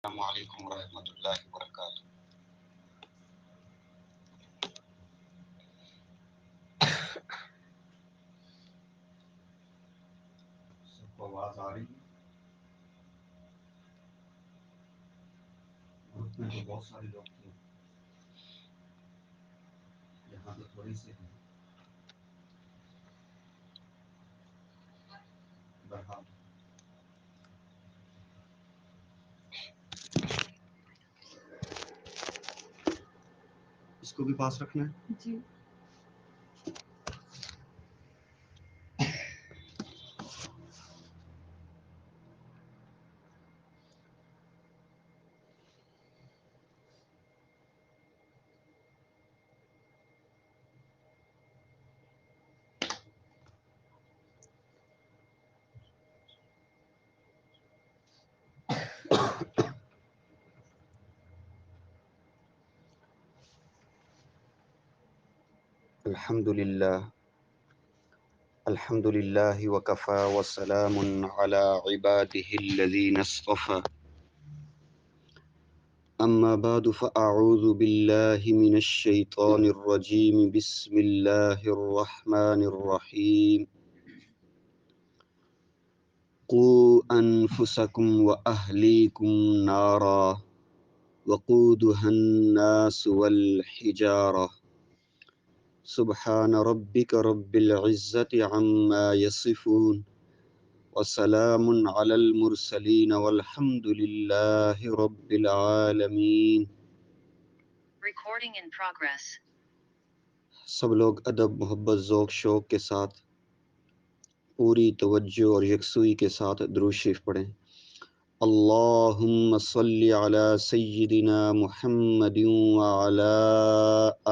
السلام علیکم ورحمۃ اللہ وبرکاتہ۔ سب کو آواز آ رہی ہے؟ گروپ میں تو بہت سارے لوگ تھے، یہاں تو تھوڑی سی ہیں۔ بہرحال اس کو بھی پاس رکھنا ہے جی۔ الحمد للہ وکفى وسلام علی عباده الذین اصطفى، اما بعد فاعوذ باللہ من الشیطان الرجیم، بسم اللہ الرحمن الرحیم۔ قوا انفسکم واہلیکم نارا وقودها الناس والحجارہ، سبحان ربک رب العزت عما یصفون وسلام علی المرسلین والحمد للہ رب العالمین۔ سب لوگ ادب، محبت، ذوق، شوق کے ساتھ پوری توجہ اور یکسوئی کے ساتھ درود شریف پڑھیں۔ اللہم صلی علی سیدنا محمد وعلی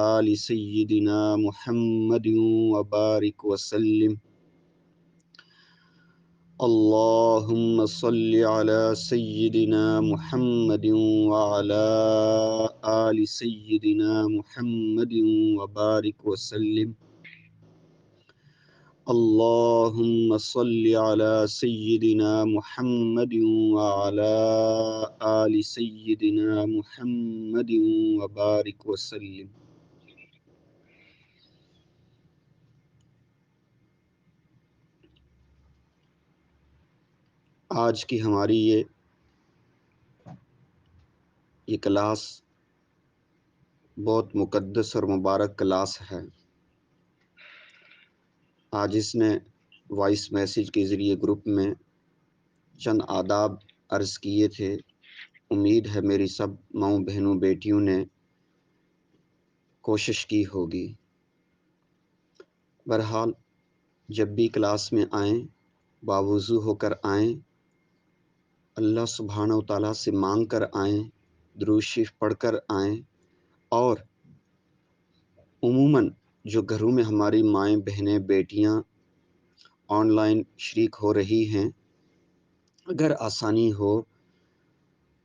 آل سیدنا محمد وبارک وسلم۔ اللہم صلی علی سیدنا محمد وعلی آل سیدنا محمد وبارک وسلم۔ اللہم صلی علی سیدنا محمد وعلی آل سیدنا محمد وبارک وسلم۔ آج کی ہماری یہ کلاس بہت مقدس اور مبارک کلاس ہے۔ آج اس نے وائس میسیج کے ذریعے گروپ میں چند آداب عرض کیے تھے۔ امید ہے میری سب ماؤں بہنوں بیٹیوں نے کوشش کی ہوگی۔ بہرحال جب بھی کلاس میں آئیں باوضو ہو کر آئیں، اللہ سبحانہ و تعالیٰ سے مانگ کر آئیں، درود شریف پڑھ کر آئیں، اور عموماً جو گھروں میں ہماری مائیں بہنیں بیٹیاں آن لائن شریک ہو رہی ہیں، اگر آسانی ہو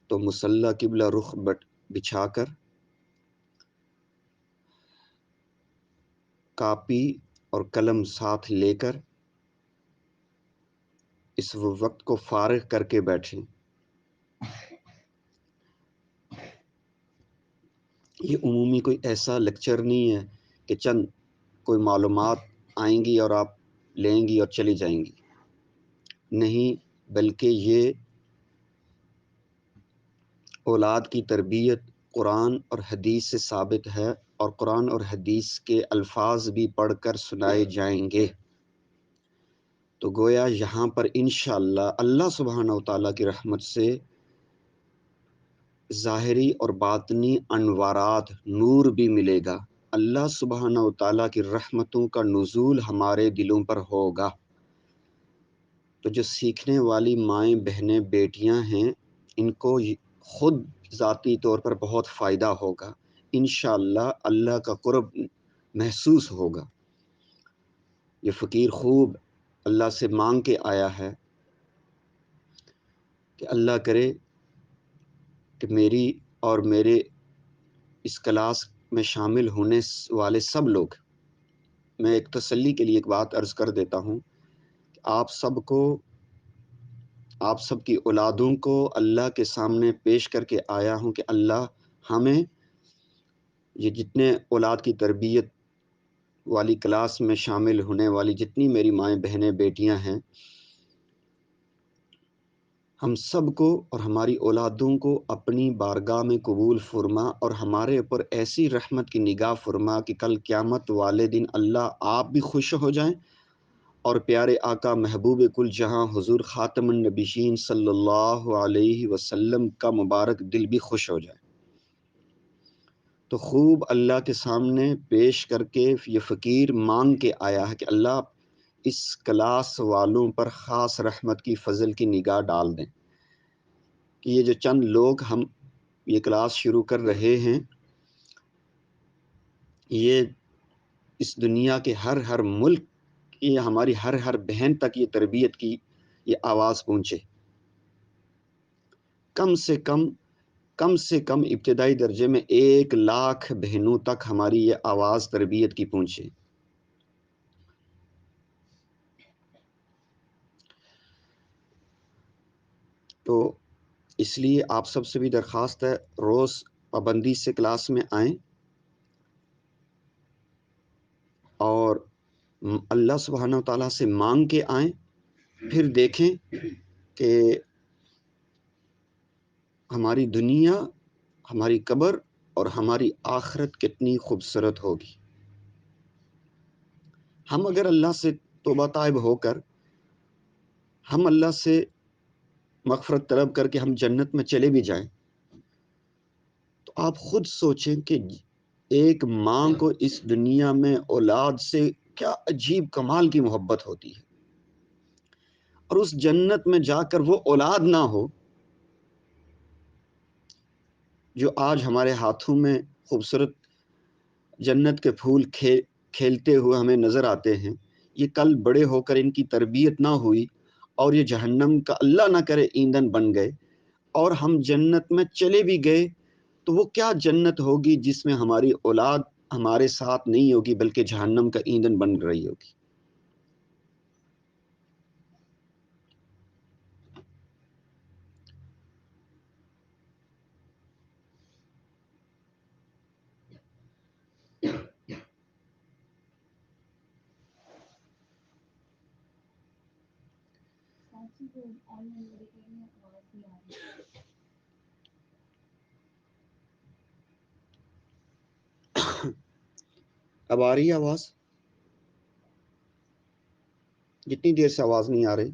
تو مصلی قبلہ رخ بچھا کر کاپی اور قلم ساتھ لے کر اس وقت کو فارغ کر کے بیٹھیں۔ یہ عمومی کوئی ایسا لیکچر نہیں ہے کہ چند کوئی معلومات آئیں گی اور آپ لیں گی اور چلی جائیں گی، نہیں، بلکہ یہ اولاد کی تربیت قرآن اور حدیث سے ثابت ہے، اور قرآن اور حدیث کے الفاظ بھی پڑھ کر سنائے جائیں گے۔ تو گویا یہاں پر انشاءاللہ اللہ سبحانہ و تعالیٰ کی رحمت سے ظاہری اور باطنی انوارات، نور بھی ملے گا۔ اللہ سبحانہ و تعالیٰ کی رحمتوں کا نزول ہمارے دلوں پر ہوگا۔ تو جو سیکھنے والی مائیں بہنیں بیٹیاں ہیں، ان کو خود ذاتی طور پر بہت فائدہ ہوگا۔ انشاءاللہ اللہ کا قرب محسوس ہوگا۔ یہ فقیر خوب اللہ سے مانگ کے آیا ہے کہ اللہ کرے کہ میری اور میرے اس کلاس میں شامل ہونے والے سب لوگ، میں ایک تسلی کے لیے ایک بات عرض کر دیتا ہوں کہ آپ سب کو آپ سب کی اولادوں کو اللہ کے سامنے پیش کر کے آیا ہوں کہ اللہ ہمیں یہ جتنے اولاد کی تربیت والی کلاس میں شامل ہونے والی جتنی میری مائیں بہنیں بیٹیاں ہیں، ہم سب کو اور ہماری اولادوں کو اپنی بارگاہ میں قبول فرما اور ہمارے اوپر ایسی رحمت کی نگاہ فرما کہ کل قیامت والے دن اللہ آپ بھی خوش ہو جائیں اور پیارے آقا محبوب کل جہاں حضور خاتم النبیین صلی اللہ علیہ وسلم کا مبارک دل بھی خوش ہو جائے۔ تو خوب اللہ کے سامنے پیش کر کے یہ فقیر مانگ کے آیا ہے کہ اللہ اس کلاس والوں پر خاص رحمت کی فضل کی نگاہ ڈال دیں کہ یہ جو چند لوگ ہم یہ کلاس شروع کر رہے ہیں، یہ اس دنیا کے ہر ملک کی، ہماری ہر بہن تک یہ تربیت کی یہ آواز پہنچے۔ کم سے کم ابتدائی درجے میں 1,00,000 بہنوں تک ہماری یہ آواز تربیت کی پہنچے۔ تو اس لیے آپ سب سے بھی درخواست ہے روز پابندی سے کلاس میں آئیں اور اللہ سبحانہ و تعالیٰ سے مانگ کے آئیں، پھر دیکھیں کہ ہماری دنیا، ہماری قبر اور ہماری آخرت کتنی خوبصورت ہوگی۔ ہم اگر اللہ سے توبہ طائب ہو کر ہم اللہ سے مغفرت طلب کر کے ہم جنت میں چلے بھی جائیں تو آپ خود سوچیں کہ ایک ماں کو اس دنیا میں اولاد سے کیا عجیب کمال کی محبت ہوتی ہے، اور اس جنت میں جا کر وہ اولاد نہ ہو جو آج ہمارے ہاتھوں میں خوبصورت جنت کے پھول کھیلتے ہوئے ہمیں نظر آتے ہیں، یہ کل بڑے ہو کر ان کی تربیت نہ ہوئی اور یہ جہنم کا اللہ نہ کرے ایندھن بن گئے اور ہم جنت میں چلے بھی گئے، تو وہ کیا جنت ہوگی جس میں ہماری اولاد ہمارے ساتھ نہیں ہوگی بلکہ جہنم کا ایندھن بن رہی ہوگی۔ اب آ رہی ہے آواز؟ جتنی دیر سے آواز نہیں آ رہی۔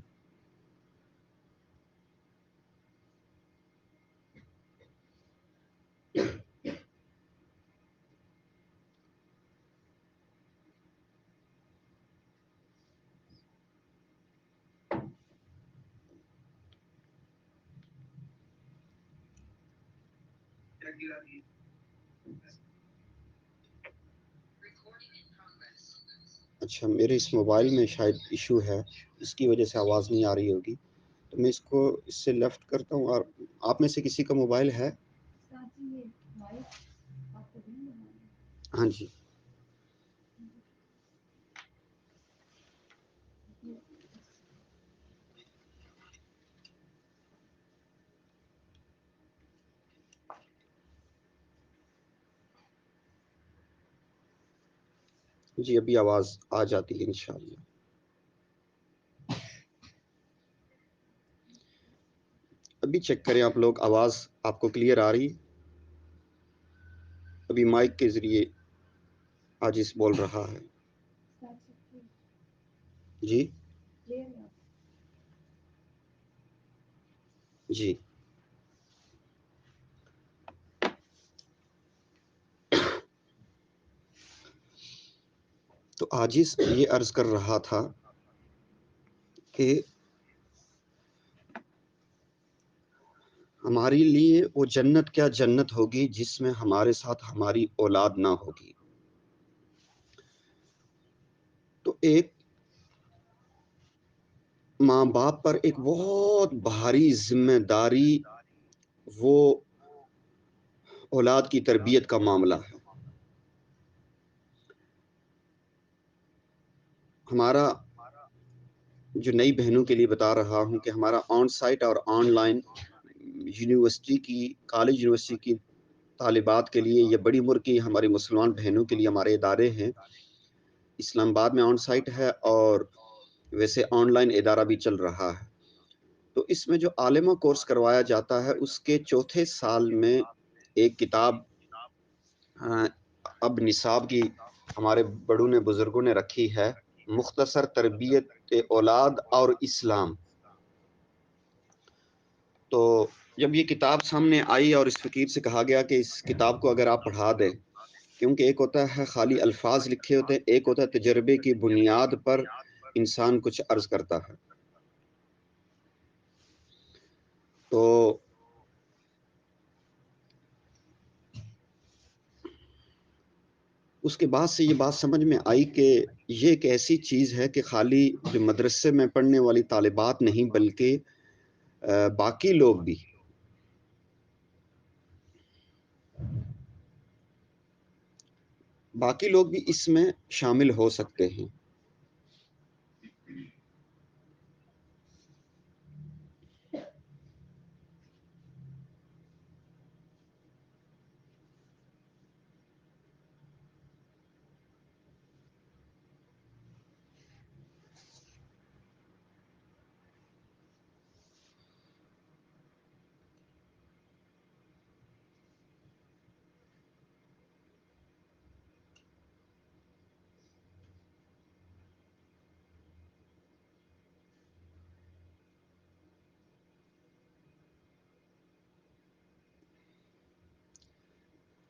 اچھا، میرے اس موبائل میں شاید ایشو ہے، اس کی وجہ سے آواز نہیں آ رہی ہوگی، تو میں اس کو اس سے لیفٹ کرتا ہوں۔ اور آپ میں سے کسی کا موبائل ہے؟ ہاں جی، جی ابھی آواز آ جاتی ہے انشاءاللہ۔ ابھی چیک کریں آپ لوگ، آواز آپ کو کلیئر آ رہی؟ ابھی مائک کے ذریعے عاجز بول رہا ہے۔ جی جی، تو عاجز یہ عرض کر رہا تھا کہ ہمارے لیے وہ جنت کیا جنت ہوگی جس میں ہمارے ساتھ ہماری اولاد نہ ہوگی۔ تو ایک ماں باپ پر ایک بہت بھاری ذمہ داری وہ اولاد کی تربیت کا معاملہ ہے۔ ہمارا جو نئی بہنوں کے لیے بتا رہا ہوں کہ ہمارا آن سائٹ اور آن لائن یونیورسٹی کی کالج یونیورسٹی کی طالبات کے لیے یا بڑی عمر کی ہماری مسلمان بہنوں کے لیے ہمارے ادارے ہیں. اسلام آباد میں آن سائٹ ہے اور ویسے آن لائن ادارہ بھی چل رہا ہے. تو اس میں جو عالمہ کورس کروایا جاتا ہے اس کے چوتھے سال میں ایک کتاب اب نصاب کی ہمارے بڑوں نے بزرگوں نے رکھی ہے، مختصر تربیت اولاد اور اسلام. تو جب یہ کتاب سامنے آئی اور اس فقیر سے کہا گیا کہ اس کتاب کو اگر آپ پڑھا دیں، کیونکہ ایک ہوتا ہے خالی الفاظ لکھے ہوتے ہیں، ایک ہوتا ہے تجربے کی بنیاد پر انسان کچھ عرض کرتا ہے. تو اس کے بعد سے یہ بات سمجھ میں آئی کہ یہ ایک ایسی چیز ہے کہ خالی جو مدرسے میں پڑھنے والی طالبات نہیں بلکہ باقی لوگ بھی اس میں شامل ہو سکتے ہیں.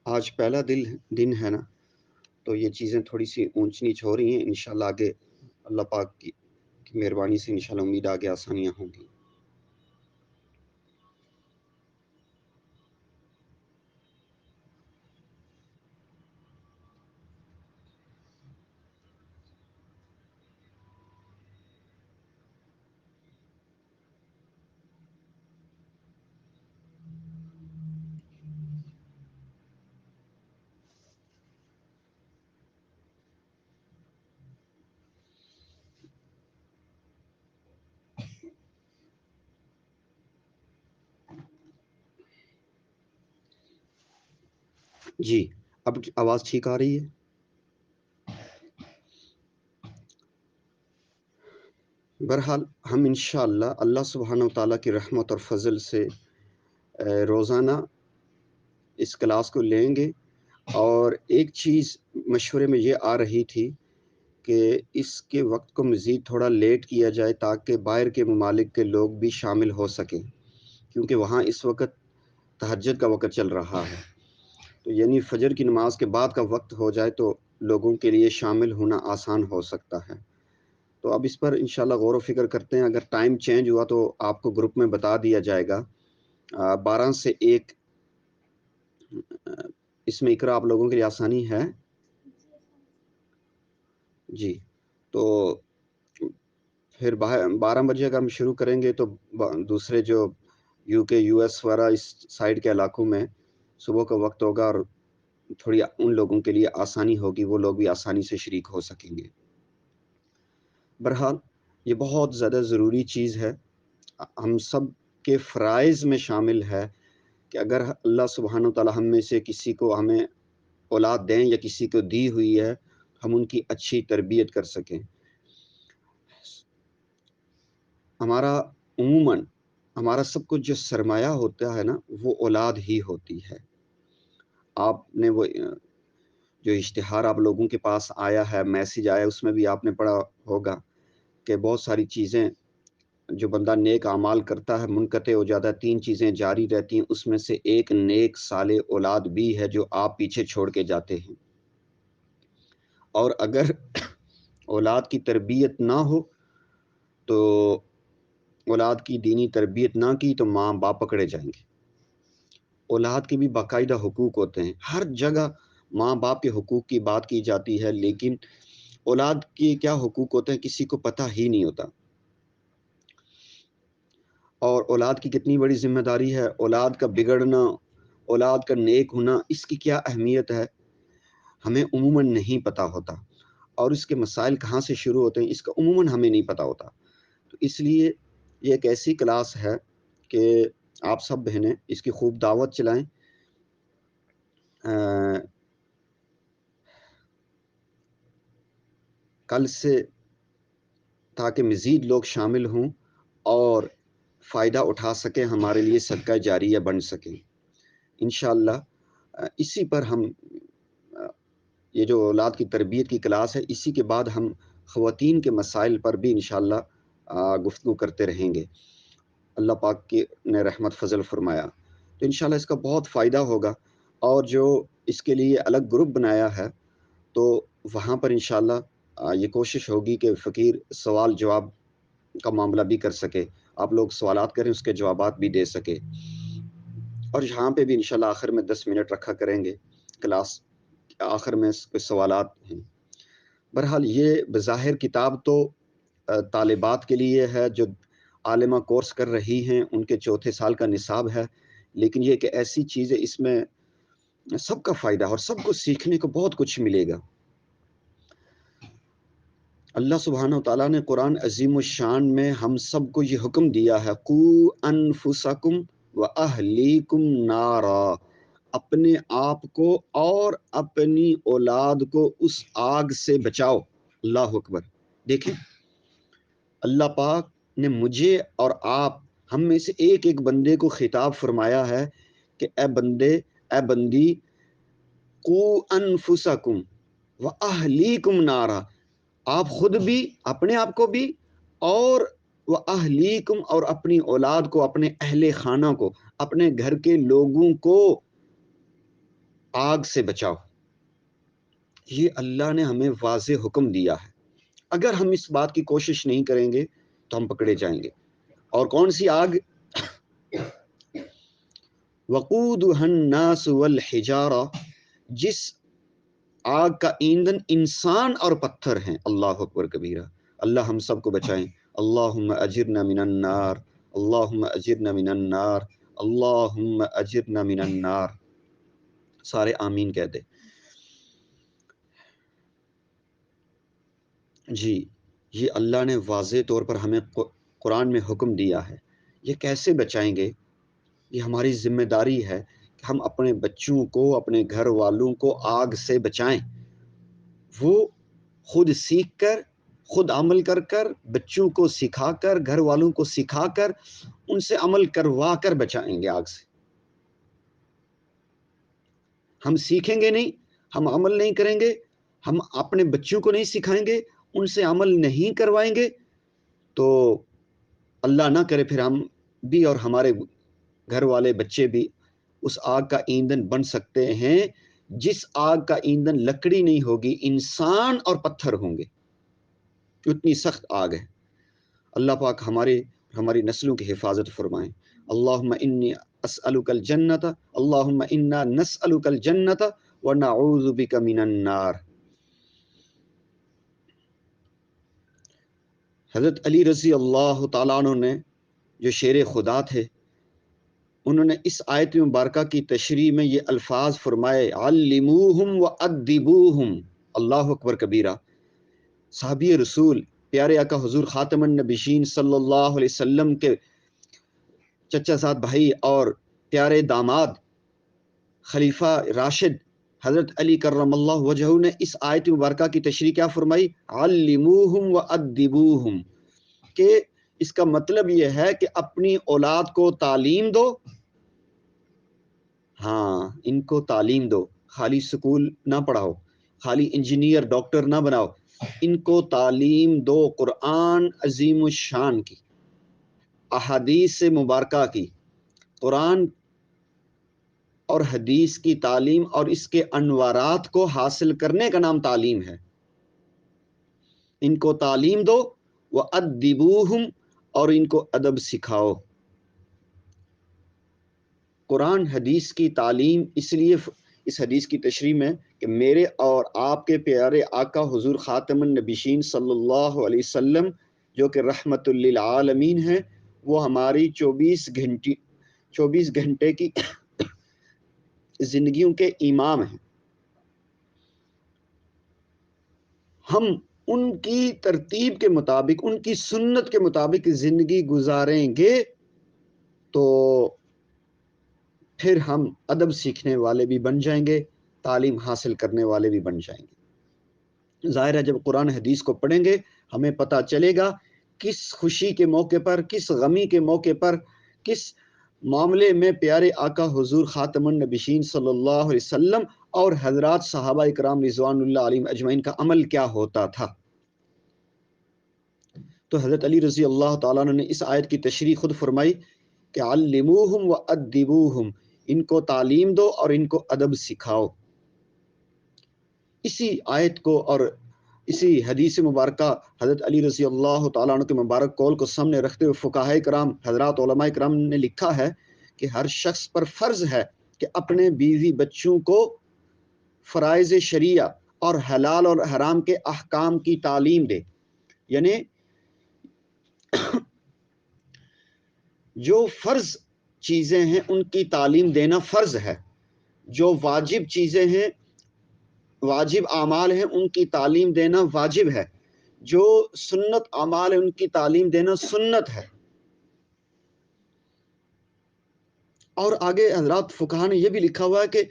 آج پہلا دن ہے نا، تو یہ چیزیں تھوڑی سی اونچ نیچ ہو رہی ہیں. انشاءاللہ آگے اللہ پاک کی مہربانی سے انشاءاللہ امید آگے آسانیاں ہوں گی. جی اب آواز ٹھیک آ رہی ہے؟ بہرحال ہم انشاءاللہ اللہ سبحانہ و تعالیٰ کی رحمت اور فضل سے روزانہ اس کلاس کو لیں گے. اور ایک چیز مشورے میں یہ آ رہی تھی کہ اس کے وقت کو مزید تھوڑا لیٹ کیا جائے تاکہ باہر کے ممالک کے لوگ بھی شامل ہو سکیں، کیونکہ وہاں اس وقت تہجد کا وقت چل رہا ہے. تو یعنی فجر کی نماز کے بعد کا وقت ہو جائے تو لوگوں کے لیے شامل ہونا آسان ہو سکتا ہے. تو اب اس پر انشاءاللہ غور و فکر کرتے ہیں. اگر ٹائم چینج ہوا تو آپ کو گروپ میں بتا دیا جائے گا. 12 سے 1 اس میں اقرا آپ لوگوں کے لیے آسانی ہے؟ جی تو پھر 12 بجے اگر ہم شروع کریں گے تو دوسرے جو یو کے یو ایس وغیرہ اس سائڈ کے علاقوں میں صبح کا وقت ہوگا اور تھوڑی ان لوگوں کے لیے آسانی ہوگی، وہ لوگ بھی آسانی سے شریک ہو سکیں گے. بہرحال یہ بہت زیادہ ضروری چیز ہے، ہم سب کے فرائض میں شامل ہے کہ اگر اللہ سبحانہ وتعالی ہم میں سے کسی کو ہمیں اولاد دیں یا کسی کو دی ہوئی ہے، ہم ان کی اچھی تربیت کر سکیں. عموماً ہمارا سب کچھ جو سرمایہ ہوتا ہے نا وہ اولاد ہی ہوتی ہے. آپ نے وہ جو اشتہار آپ لوگوں کے پاس آیا ہے، میسیج آیا، اس میں بھی آپ نے پڑھا ہوگا کہ بہت ساری چیزیں جو بندہ نیک اعمال کرتا ہے منقطع ہو جاتا ہے، 3 چیزیں جاری رہتی ہیں، اس میں سے ایک نیک صالح اولاد بھی ہے جو آپ پیچھے چھوڑ کے جاتے ہیں. اور اگر اولاد کی تربیت نہ ہو تو اولاد کی دینی تربیت نہ کی تو ماں باپ پکڑے جائیں گے. اولاد کے بھی باقاعدہ حقوق ہوتے ہیں، ہر جگہ ماں باپ کے حقوق کی بات کی جاتی ہے، لیکن اولاد کے کیا حقوق ہوتے ہیں کسی کو پتہ ہی نہیں ہوتا. اور اولاد کی کتنی بڑی ذمہ داری ہے، اولاد کا بگڑنا، اولاد کا نیک ہونا، اس کی کیا اہمیت ہے ہمیں عموماً نہیں پتہ ہوتا. اور اس کے مسائل کہاں سے شروع ہوتے ہیں اس کا عموماً ہمیں نہیں پتہ ہوتا. اس لیے یہ ایک ایسی کلاس ہے کہ آپ سب بہنیں اس کی خوب دعوت چلائیں، کل سے، تاکہ مزید لوگ شامل ہوں اور فائدہ اٹھا سکیں، ہمارے لیے صدقہ جاریہ بن سکیں انشاءاللہ۔ اسی پر ہم یہ جو اولاد کی تربیت کی کلاس ہے، اسی کے بعد ہم خواتین کے مسائل پر بھی انشاءاللہ گفتگو کرتے رہیں گے، اللہ پاک کی نے رحمت فضل فرمایا تو انشاءاللہ اس کا بہت فائدہ ہوگا۔ اور جو اس کے لیے الگ گروپ بنایا ہے تو وہاں پر انشاءاللہ یہ کوشش ہوگی کہ فقیر سوال جواب کا معاملہ بھی کر سکے، آپ لوگ سوالات کریں، اس کے جوابات بھی دے سکے، اور یہاں پہ بھی انشاءاللہ آخر میں 10 منٹ رکھا کریں گے، کلاس آخر میں کچھ سوالات ہیں۔ بہرحال یہ بظاہر کتاب تو طالبات کے لیے ہے جو عالمہ کورس کر رہی ہیں، ان کے چوتھے سال کا نصاب ہے، لیکن یہ کہ ایسی چیز ہے اس میں سب کا فائدہ اور سب کو سیکھنے کو بہت کچھ ملے گا۔ اللہ سبحانہ وتعالیٰ نے قرآن عظیم الشان میں ہم سب کو یہ حکم دیا ہے، قُوا انفسکم واہلیکم نارا، اپنے آپ کو اور اپنی اولاد کو اس آگ سے بچاؤ۔ اللہ اکبر۔ دیکھیں اللہ پاک نے مجھے اور آپ، ہم میں سے ایک ایک بندے کو خطاب فرمایا ہے کہ اے بندے، اے بندی، قُوا انفسکم واہلیکم نارا، آپ خود بھی، اپنے آپ کو بھی، اور واہلیکم، اور اپنی اولاد کو، اپنے اہل خانہ کو، اپنے گھر کے لوگوں کو آگ سے بچاؤ۔ یہ اللہ نے ہمیں واضح حکم دیا ہے، اگر ہم اس بات کی کوشش نہیں کریں گے تو ہم پکڑے جائیں گے۔ اور کون سی آگ؟ وقودها الناس والحجارہ، جس آگ کا ایندھن انسان اور پتھر ہیں۔ اللہ اکبر کبیرہ۔ اللہ ہم سب کو بچائیں۔ اللہم اجرنا من النار، اللہم اجرنا من النار، اللہم اجرنا من النار۔ سارے آمین کہہ دے۔ جی، یہ اللہ نے واضح طور پر ہمیں قرآن میں حکم دیا ہے۔ یہ کیسے بچائیں گے؟ یہ ہماری ذمہ داری ہے کہ ہم اپنے بچوں کو، اپنے گھر والوں کو آگ سے بچائیں۔ وہ خود سیکھ کر، خود عمل کر کر، بچوں کو سکھا کر، گھر والوں کو سکھا کر، ان سے عمل کروا کر بچائیں گے آگ سے۔ ہم سیکھیں گے نہیں، ہم عمل نہیں کریں گے، ہم اپنے بچوں کو نہیں سکھائیں گے، ان سے عمل نہیں کروائیں گے، تو اللہ نہ کرے پھر ہم بھی اور ہمارے گھر والے بچے بھی اس آگ کا ایندھن بن سکتے ہیں، جس آگ کا ایندھن لکڑی نہیں ہوگی، انسان اور پتھر ہوں گے، اتنی سخت آگ ہے۔ اللہ پاک ہماری نسلوں کی حفاظت فرمائیں۔ اللہم انی اسألک الجنت، اللہم انا نسألک الجنت ونعوذ بک من النار۔ حضرت علی رضی اللہ تعالیٰ عنہ نے جو شیر خدا تھے، انہوں نے اس آیت مبارکہ کی تشریح میں یہ الفاظ فرمائے، علموہم وادبوہم۔ اللہ اکبر کبیرہ۔ صحابی رسول پیارے آقا حضور خاتم النبیین صلی اللہ علیہ وسلم کے چچا زاد بھائی اور پیارے داماد خلیفہ راشد حضرت علی کرم اللہ وجہہ نے اس آیت مبارکہ کی تشریح کیا فرمائی؟ علموہم وادبوہم، کہ اس کا مطلب یہ ہے کہ اپنی اولاد کو تعلیم دو، ہاں ان کو تعلیم دو، خالی سکول نہ پڑھاؤ، خالی انجینئر ڈاکٹر نہ بناؤ، ان کو تعلیم دو قرآن عظیم الشان کی، احادیث مبارکہ کی، قرآن اور حدیث کی تعلیم اور اس کے انوارات کو حاصل کرنے کا نام تعلیم ہے۔ ان کو تعلیم دو، وَأَدِّبُوهُمْ، اور ان کو ادب سکھاؤ۔ قرآن حدیث کی تعلیم اس لیے اس حدیث کی تشریح میں کہ میرے اور آپ کے پیارے آقا حضور خاتم النبیین صلی اللہ علیہ وسلم جو کہ رحمت للعالمین ہیں، وہ ہماری 24 گھنٹے کی زندگیوں کے امام ہیں۔ ہم ان کی ترتیب کے مطابق، ان کی سنت کے مطابق زندگی گزاریں گے تو پھر ہم ادب سیکھنے والے بھی بن جائیں گے، تعلیم حاصل کرنے والے بھی بن جائیں گے۔ ظاہر ہے جب قرآن حدیث کو پڑھیں گے ہمیں پتہ چلے گا کس خوشی کے موقع پر، کس غمی کے موقع پر، کس معاملے میں پیارے آقا حضور خاتم النبیین صلی اللہ علیہ وسلم اور حضرات صحابہ اکرام رضوان اللہ علیہم اجمعین کا عمل کیا ہوتا تھا۔ تو حضرت علی رضی اللہ تعالیٰ عنہ نے اس آیت کی تشریح خود فرمائی کہ علموہم وادبوہم، ان کو تعلیم دو اور ان کو ادب سکھاؤ۔ اسی آیت کو اور اسی حدیث مبارکہ حضرت علی رضی اللہ تعالیٰ عنہ کے مبارک قول کو سامنے رکھتے ہوئے فقہاء کرام، حضرات علماء کرام نے لکھا ہے کہ ہر شخص پر فرض ہے کہ اپنے بیوی بچوں کو فرائض شریعہ اور حلال اور حرام کے احکام کی تعلیم دے، یعنی جو فرض چیزیں ہیں ان کی تعلیم دینا فرض ہے، جو واجب چیزیں ہیں، واجب اعمال ہیں، ان کی تعلیم دینا واجب ہے، جو سنت اعمال ہیں ان کی تعلیم دینا سنت ہے۔ اور آگے حضرات فقہاء نے یہ بھی لکھا ہوا ہے کہ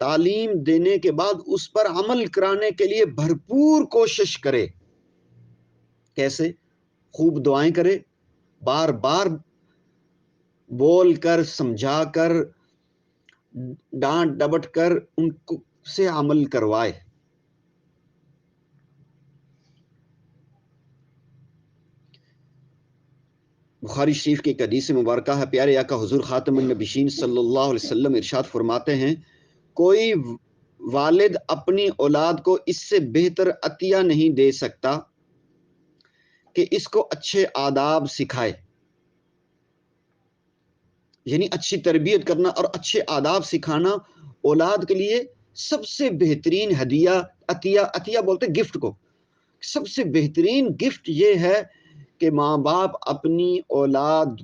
تعلیم دینے کے بعد اس پر عمل کرانے کے لیے بھرپور کوشش کرے۔ کیسے؟ خوب دعائیں کرے، بار بار بول کر، سمجھا کر، ڈانٹ ڈپٹ کر ان سے عمل کروائے۔ بخاری شریف کی ایک حدیث مبارکہ ہے، پیارے آقا حضور خاتم النبیین صلی اللہ علیہ وسلم ارشاد فرماتے ہیں، کوئی والد اپنی اولاد کو اس سے بہتر عطیہ نہیں دے سکتا کہ اس کو اچھے آداب سکھائے، یعنی اچھی تربیت کرنا اور اچھے آداب سکھانا اولاد کے لیے سب سے بہترین ہدیہ، عطیہ بولتے گفٹ کو، سب سے بہترین گفٹ یہ ہے کہ ماں باپ اپنی اولاد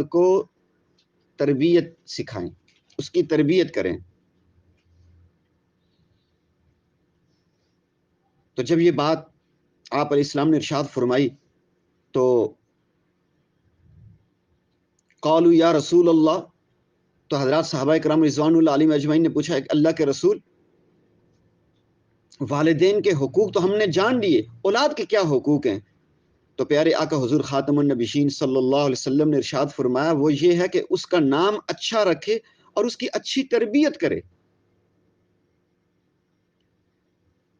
کو تربیت سکھائیں، اس کی تربیت کریں۔ تو جب یہ بات آپ علیہ السلام نے ارشاد فرمائی تو قالوا یا رسول اللہ، تو حضرات صحابہ کرام رضوان اللہ علیہم اجمعین نے پوچھا کہ اللہ کے رسول، والدین کے حقوق تو ہم نے جان لیے، اولاد کے کیا حقوق ہیں؟ تو پیارے آقا حضور خاتم النبیین صلی اللہ علیہ وسلم نے ارشاد فرمایا وہ یہ ہے کہ اس کا نام اچھا رکھے اور اس کی اچھی تربیت کرے۔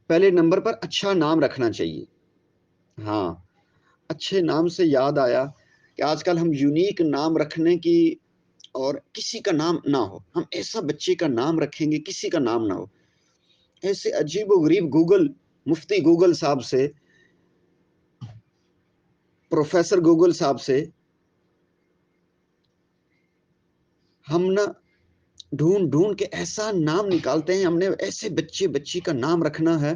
پہلے نمبر پر اچھا نام رکھنا چاہیے۔ ہاں، اچھے نام سے یاد آیا کہ آج کل ہم یونیک نام رکھنے کی، اور کسی کا نام نہ ہو، ہم ایسا بچے کا نام رکھیں گے کسی کا نام نہ ہو، ایسے عجیب و غریب مفتی گوگل صاحب سے، پروفیسر گوگل صاحب سے ہم نہ ڈھونڈ ڈھونڈ کے ایسا نام نکالتے ہیں، ہم نے ایسے بچی کا نام رکھنا ہے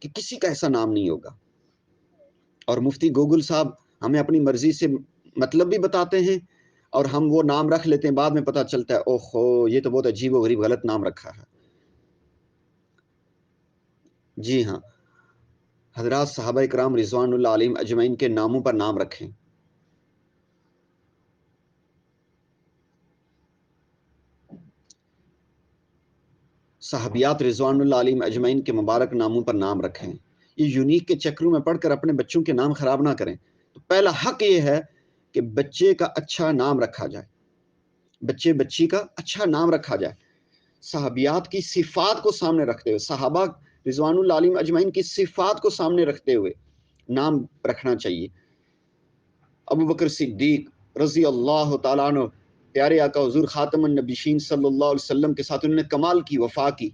کہ کسی کا ایسا نام نہیں ہوگا۔ اور مفتی گوگل صاحب ہمیں اپنی مرضی سے مطلب بھی بتاتے ہیں اور ہم وہ نام رکھ لیتے ہیں، بعد میں پتہ چلتا ہے اوہو یہ تو بہت عجیب و غریب غلط نام رکھا ہے۔ جی ہاں، حضرات صحابہ کرام رضوان اللہ علیہم اجمعین کے ناموں پر نام رکھیں۔ صحابیات رضوان اللہ علیہم اجمعین کے مبارک ناموں پر نام رکھیں۔ یہ یونیک کے چکروں میں پڑھ کر اپنے بچوں کے نام خراب نہ کریں۔ تو پہلا حق یہ ہے کہ بچے کا اچھا نام رکھا جائے، بچی کا اچھا نام رکھا جائے، صحابیات کی صفات کو سامنے رکھتے ہوئے، صحابہ رضوان اللہ علیہم اجمعین کی صفات کو سامنے رکھتے ہوئے نام رکھنا چاہیے۔ ابو بکر صدیق رضی اللہ تعالیٰ عنہ، پیارے آقا حضور خاتم النبیین صلی اللہ علیہ وسلم کے ساتھ انہوں نے کمال کی، وفا کی،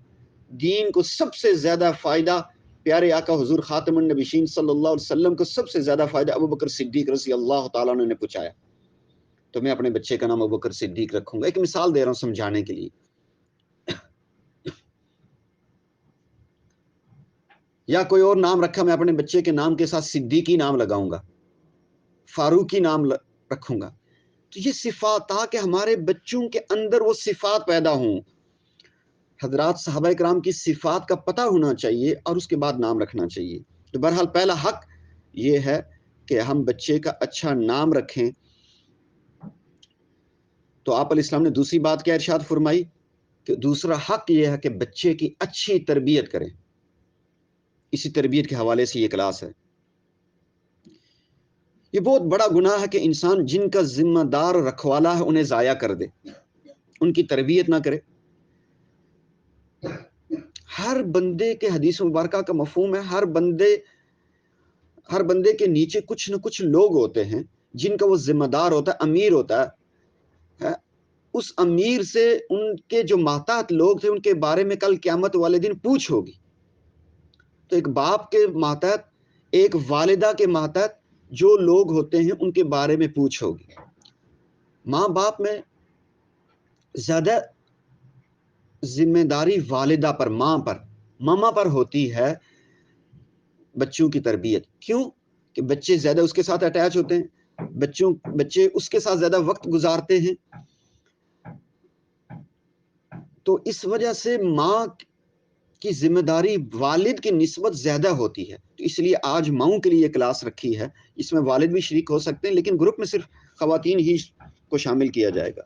دین کو سب سے زیادہ فائدہ پیارے آقا حضور خاتم النبیین صلی اللہ علیہ وسلم کو سب سے زیادہ فائدہ ابو بکر صدیق رضی اللہ تعالیٰ عنہ نے پہنچایا۔ تو میں اپنے بچے کا نام ابو بکر صدیق رکھوں گا، ایک مثال دے رہا ہوں سمجھانے کے لیے۔ یا کوئی اور نام رکھا، میں اپنے بچے کے نام کے ساتھ صدیقی نام لگاؤں گا، فاروقی نام رکھوں گا۔ تو یہ صفات، تاکہ ہمارے بچوں کے اندر وہ صفات پیدا ہوں، حضرات صحابہ کرام کی صفات کا پتہ ہونا چاہیے اور اس کے بعد نام رکھنا چاہیے. تو بہرحال پہلا حق یہ ہے کہ ہم بچے کا اچھا نام رکھیں. تو آپ علیہ السلام نے دوسری بات کیا ارشاد فرمائی کہ دوسرا حق یہ ہے کہ بچے کی اچھی تربیت کریں. اسی تربیت کے حوالے سے یہ کلاس ہے. یہ بہت بڑا گناہ ہے کہ انسان جن کا ذمہ دار رکھوالا ہے انہیں ضائع کر دے، ان کی تربیت نہ کرے. ہر بندے کے حدیث مبارکہ کا مفہوم ہے ہر بندے کے نیچے کچھ نہ کچھ لوگ ہوتے ہیں جن کا وہ ذمہ دار ہوتا ہے، امیر ہوتا ہے. اس امیر سے ان کے جو ماتحت لوگ تھے ان کے بارے میں کل قیامت والے دن پوچھ ہوگی. تو ایک باپ کے ماتحت، ایک والدہ کے ماتحت جو لوگ ہوتے ہیں ان کے بارے میں پوچھ ہوگی. ماں باپ میں زیادہ ذمہ داری والدہ پر، ماں پر، ماما پر ہوتی ہے بچوں کی تربیت. کیوں؟ کہ بچے زیادہ اس کے ساتھ اٹیچ ہوتے ہیں، بچے اس کے ساتھ زیادہ وقت گزارتے ہیں. تو اس وجہ سے ماں کی ذمہ داری والد کی نسبت زیادہ ہوتی ہے. تو اس لیے آج ماؤں کے لیے یہ کلاس رکھی ہے. اس میں والد بھی شریک ہو سکتے ہیں لیکن گروپ میں صرف خواتین ہی کو شامل کیا جائے گا.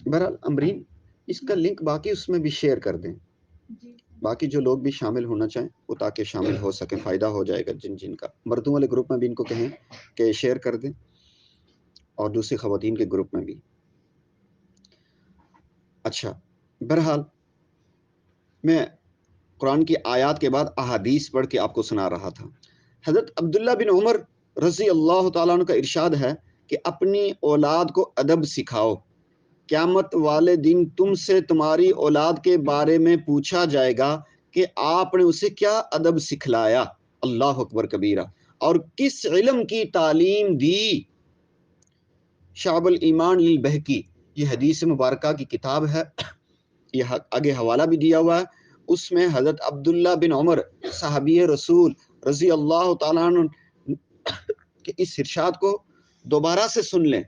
بہرحال امرین اس کا لنک باقی اس میں بھی شیئر کر دیں، باقی جو لوگ بھی شامل ہونا چاہیں وہ تاکہ شامل ہو سکیں، فائدہ ہو جائے گا. جن کا مردوں والے گروپ میں بھی ان کو کہیں کہ شیئر کر دیں اور دوسری خواتین کے گروپ میں بھی. اچھا، بہرحال میں قرآن کی آیات کے بعد احادیث پڑھ کے آپ کو سنا رہا تھا. حضرت عبداللہ بن عمر رضی اللہ تعالیٰ عنہ کا ارشاد ہے کہ اپنی اولاد کو ادب سکھاؤ، قیامت والے دن تم سے تمہاری اولاد کے بارے میں پوچھا جائے گا کہ آپ نے اسے کیا ادب سکھلایا، اللہ اکبر کبیرہ، اور کس علم کی تعلیم دی. شعب الایمان للبہقی، یہ حدیث مبارکہ کی کتاب ہے، یہ آگے حوالہ بھی دیا ہوا ہے. اس میں حضرت عبداللہ بن عمر صحابی رسول رضی اللہ تعالیٰ عنہ کہ اس ارشاد کو دوبارہ سے سن لیں.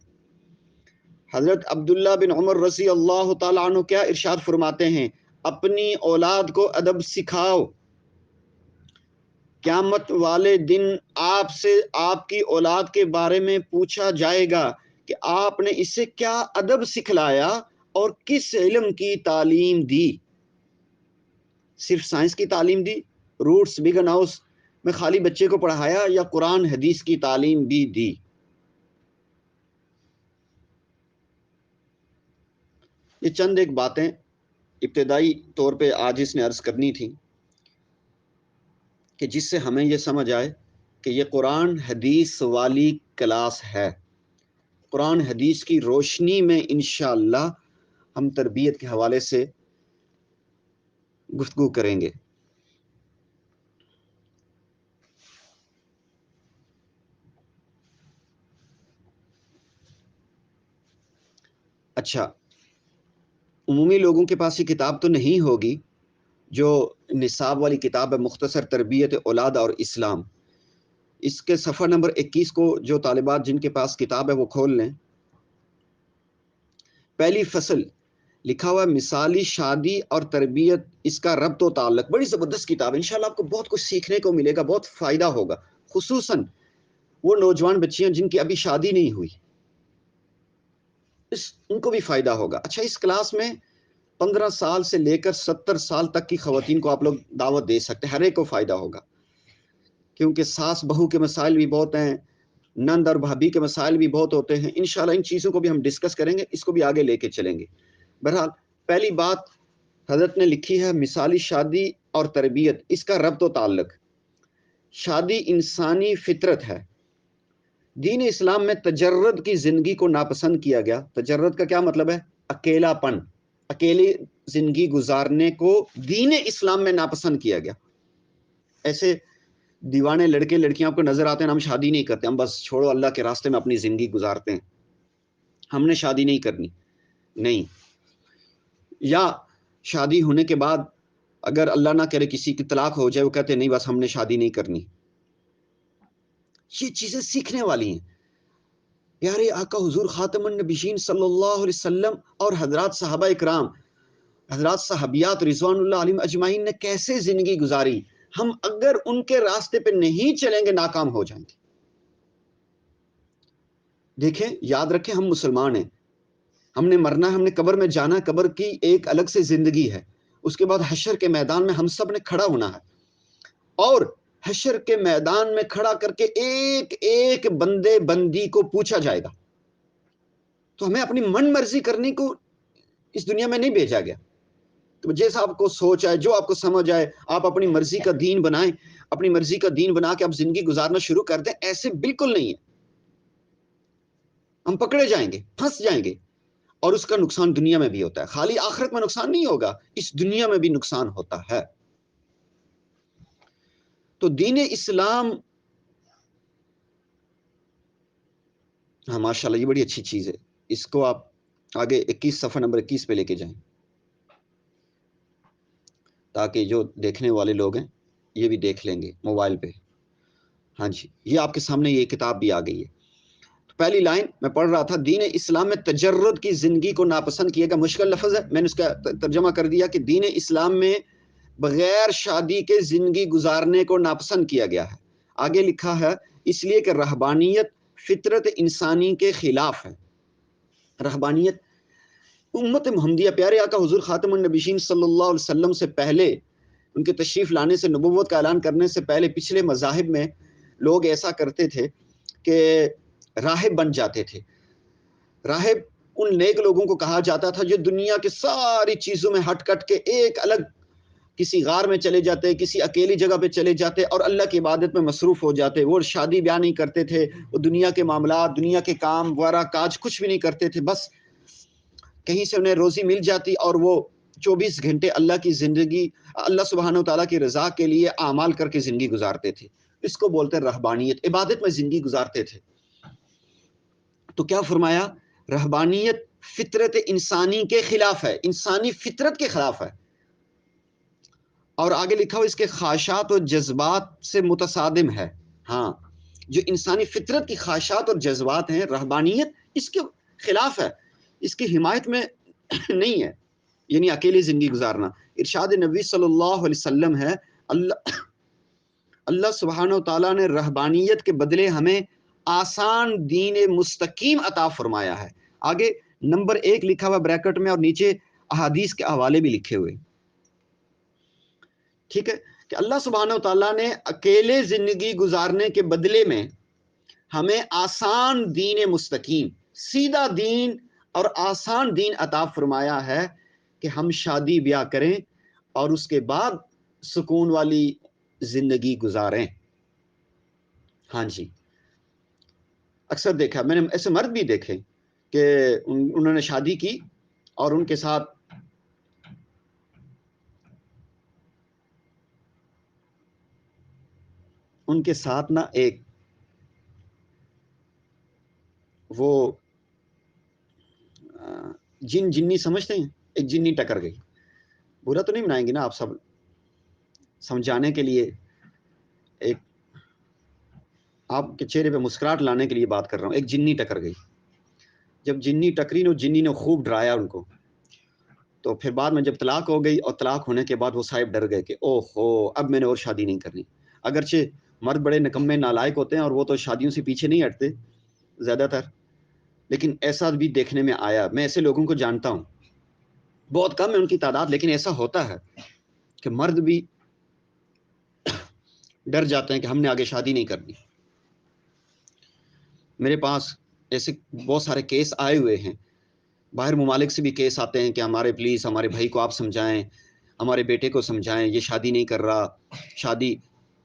حضرت عبداللہ بن عمر رضی اللہ تعالیٰ عنہ کیا ارشاد فرماتے ہیں؟ اپنی اولاد کو ادب سکھاؤ، قیامت والے دن آپ سے آپ کی اولاد کے بارے میں پوچھا جائے گا کہ آپ نے اسے کیا ادب سکھلایا اور کس علم کی تعلیم دی. صرف سائنس کی تعلیم دی، روٹس بگن ہاؤس میں خالی بچے کو پڑھایا، یا قرآن حدیث کی تعلیم بھی دی؟ یہ چند ایک باتیں ابتدائی طور پہ آج اس نے عرض کرنی تھی کہ جس سے ہمیں یہ سمجھ آئے کہ یہ قرآن حدیث والی کلاس ہے. قرآن حدیث کی روشنی میں انشاءاللہ ہم تربیت کے حوالے سے گفتگو کریں گے. اچھا، عمومی لوگوں کے پاس یہ کتاب تو نہیں ہوگی جو نصاب والی کتاب ہے، مختصر تربیت اولاد اور اسلام. اس کے صفحہ نمبر 21 کو جو طالبات جن کے پاس کتاب ہے وہ کھول لیں. پہلی فصل لکھا ہوا ہے مثالی شادی اور تربیت، اس کا ربط و تعلق. بڑی زبردست کتاب ہے، انشاءاللہ آپ کو بہت کچھ سیکھنے کو ملے گا، بہت فائدہ ہوگا، خصوصاً وہ نوجوان بچیاں جن کی ابھی شادی نہیں ہوئی، ان کو بھی فائدہ ہوگا. اچھا، اس کلاس میں 15 سال سے لے کر 70 سال تک کی خواتین کو آپ لوگ دعوت دے سکتے ہیں، ہر ایک کو فائدہ ہوگا، کیونکہ ساس بہو کے مسائل بھی بہت ہیں، نند اور بھابھی کے مسائل بھی بہت ہوتے ہیں. انشاءاللہ ان چیزوں کو بھی ہم ڈسکس کریں گے، اس کو بھی آگے لے کے چلیں گے. بہرحال پہلی بات حضرت نے لکھی ہے مثالی شادی اور تربیت، اس کا ربط و تعلق. شادی انسانی فطرت ہے. دین اسلام میں تجرد کی زندگی کو ناپسند کیا گیا. تجرد کا کیا مطلب ہے؟ اکیلا پن، اکیلی زندگی گزارنے کو دین اسلام میں ناپسند کیا گیا. ایسے دیوانے لڑکے لڑکیاں آپ کو نظر آتے ہیں، ہم شادی نہیں کرتے، ہم بس چھوڑو اللہ کے راستے میں اپنی زندگی گزارتے ہیں، ہم نے شادی نہیں کرنی. نہیں، یا شادی ہونے کے بعد اگر اللہ نہ کرے کسی کی طلاق ہو جائے، وہ کہتے ہیں نہیں بس ہم نے شادی نہیں کرنی. یہ چیزیں سیکھنے والی ہیں. پیارے آقا حضور خاتم النبیین صلی اللہ علیہ وسلم اور حضرات صحابہ اکرام، حضرات صحابیات رضوان اللہ علیہم اجمعین نے کیسے زندگی گزاری، ہم اگر ان کے راستے پہ نہیں چلیں گے ناکام ہو جائیں گے۔ دیکھیں، یاد رکھیں، ہم مسلمان ہیں، ہم نے مرنا ہے، ہم نے قبر میں جانا ہے، قبر کی ایک الگ سے زندگی ہے، اس کے بعد حشر کے میدان میں ہم سب نے کھڑا ہونا ہے، اور حشر کے میدان میں کھڑا کر کے ایک ایک بندے بندی کو پوچھا جائے گا۔ تو ہمیں اپنی من مرضی کرنے کو اس دنیا میں نہیں بھیجا گیا۔ تو جیسا آپ کو سوچ آئے، جو آپ کو سمجھ آئے، آپ اپنی مرضی کا دین بنائیں، اپنی مرضی کا دین بنا کے آپ زندگی گزارنا شروع کر دیں، ایسے بالکل نہیں ہے۔ ہم پکڑے جائیں گے، پھنس جائیں گے، اور اس کا نقصان دنیا میں بھی ہوتا ہے، خالی آخرت میں نقصان نہیں ہوگا، اس دنیا میں بھی نقصان ہوتا ہے۔ تو دین اسلام، ہاں ماشاءاللہ یہ بڑی اچھی چیز ہے، اس کو آپ آگے 21 صفحہ نمبر 21 پہ لے کے جائیں، تاکہ جو دیکھنے والے لوگ ہیں یہ بھی دیکھ لیں گے موبائل پہ۔ ہاں جی، یہ آپ کے سامنے یہ کتاب بھی آ گئی ہے۔ تو پہلی لائن میں پڑھ رہا تھا، دین اسلام میں تجرد کی زندگی کو ناپسند کیے گا، مشکل لفظ ہے، میں نے اس کا ترجمہ کر دیا کہ دین اسلام میں بغیر شادی کے زندگی گزارنے کو ناپسند کیا گیا ہے۔ آگے لکھا ہے، اس لیے کہ رہبانیت فطرت انسانی کے خلاف ہے۔ رہبانیت، امت محمدیہ، پیارے آقا حضور خاتم النبیین صلی اللہ علیہ وسلم سے پہلے، ان کے تشریف لانے سے، نبوت کا اعلان کرنے سے پہلے، پچھلے مذاہب میں لوگ ایسا کرتے تھے کہ راہب بن جاتے تھے۔ راہب ان نیک لوگوں کو کہا جاتا تھا جو دنیا کے ساری چیزوں میں ہٹ کٹ کے ایک الگ کسی غار میں چلے جاتے، کسی اکیلی جگہ پہ چلے جاتے اور اللہ کی عبادت میں مصروف ہو جاتے۔ وہ شادی بیاہ نہیں کرتے تھے، وہ دنیا کے معاملات، دنیا کے کام وغیرہ کاج کچھ بھی نہیں کرتے تھے، بس کہیں سے انہیں روزی مل جاتی اور وہ 24 گھنٹے اللہ کی زندگی، اللہ سبحانہ وتعالیٰ کی رضا کے لیے اعمال کر کے زندگی گزارتے تھے۔ اس کو بولتے ہیں رہبانیت، عبادت میں زندگی گزارتے تھے۔ تو کیا فرمایا؟ رہبانیت فطرت انسانی کے خلاف ہے، انسانی فطرت کے خلاف ہے، اور آگے لکھا ہو اس کے خواہشات اور جذبات سے متصادم ہے۔ ہاں، جو انسانی فطرت کی خواہشات اور جذبات ہیں، رہبانیت اس کے خلاف ہے، اس کی حمایت میں نہیں ہے، یعنی اکیلی زندگی گزارنا۔ ارشاد نبی صلی اللہ علیہ وسلم ہے، اللہ سبحانہ وتعالیٰ نے رہبانیت کے بدلے ہمیں آسان دین مستقیم عطا فرمایا ہے۔ آگے نمبر 1 لکھا ہوا بریکٹ میں، اور نیچے احادیث کے حوالے بھی لکھے ہوئے، ٹھیک ہے، کہ اللہ سبحانہ وتعالیٰ نے اکیلے زندگی گزارنے کے بدلے میں ہمیں آسان دین مستقیم، سیدھا دین اور آسان دین عطا فرمایا ہے کہ ہم شادی بیاہ کریں اور اس کے بعد سکون والی زندگی گزاریں۔ ہاں جی، اکثر دیکھا میں نے، ایسے مرد بھی دیکھے کہ انہوں نے شادی کی اور ان کے ساتھ نا ایک وہ جنی سمجھتے ہیں، ایک جنی ٹکر گئی۔ برا تو نہیں منائیں گے نا آپ سب، سمجھانے کے لیے، ایک آپ کے چہرے پہ مسکراہٹ لانے کے لیے بات کر رہا ہوں۔ ایک جنی ٹکر گئی، جب جنی ٹکری نو، جنی نے خوب ڈرایا ان کو، تو پھر بعد میں جب طلاق ہو گئی، اور طلاق ہونے کے بعد وہ صاحب ڈر گئے کہ اوہ ہو، اب میں نے اور شادی نہیں کرنی۔ اگرچہ مرد بڑے نکمے نالائق ہوتے ہیں اور وہ تو شادیوں سے پیچھے نہیں ہٹتے زیادہ تر، لیکن ایسا بھی دیکھنے میں آیا، میں ایسے لوگوں کو جانتا ہوں، بہت کم ہے ان کی تعداد، لیکن ایسا ہوتا ہے کہ مرد بھی ڈر جاتے ہیں کہ ہم نے آگے شادی نہیں کرنی۔ میرے پاس ایسے بہت سارے کیس آئے ہوئے ہیں، باہر ممالک سے بھی کیس آتے ہیں کہ ہمارے پلیز ہمارے بھائی کو آپ سمجھائیں، ہمارے بیٹے کو سمجھائیں، یہ شادی نہیں کر رہا، شادی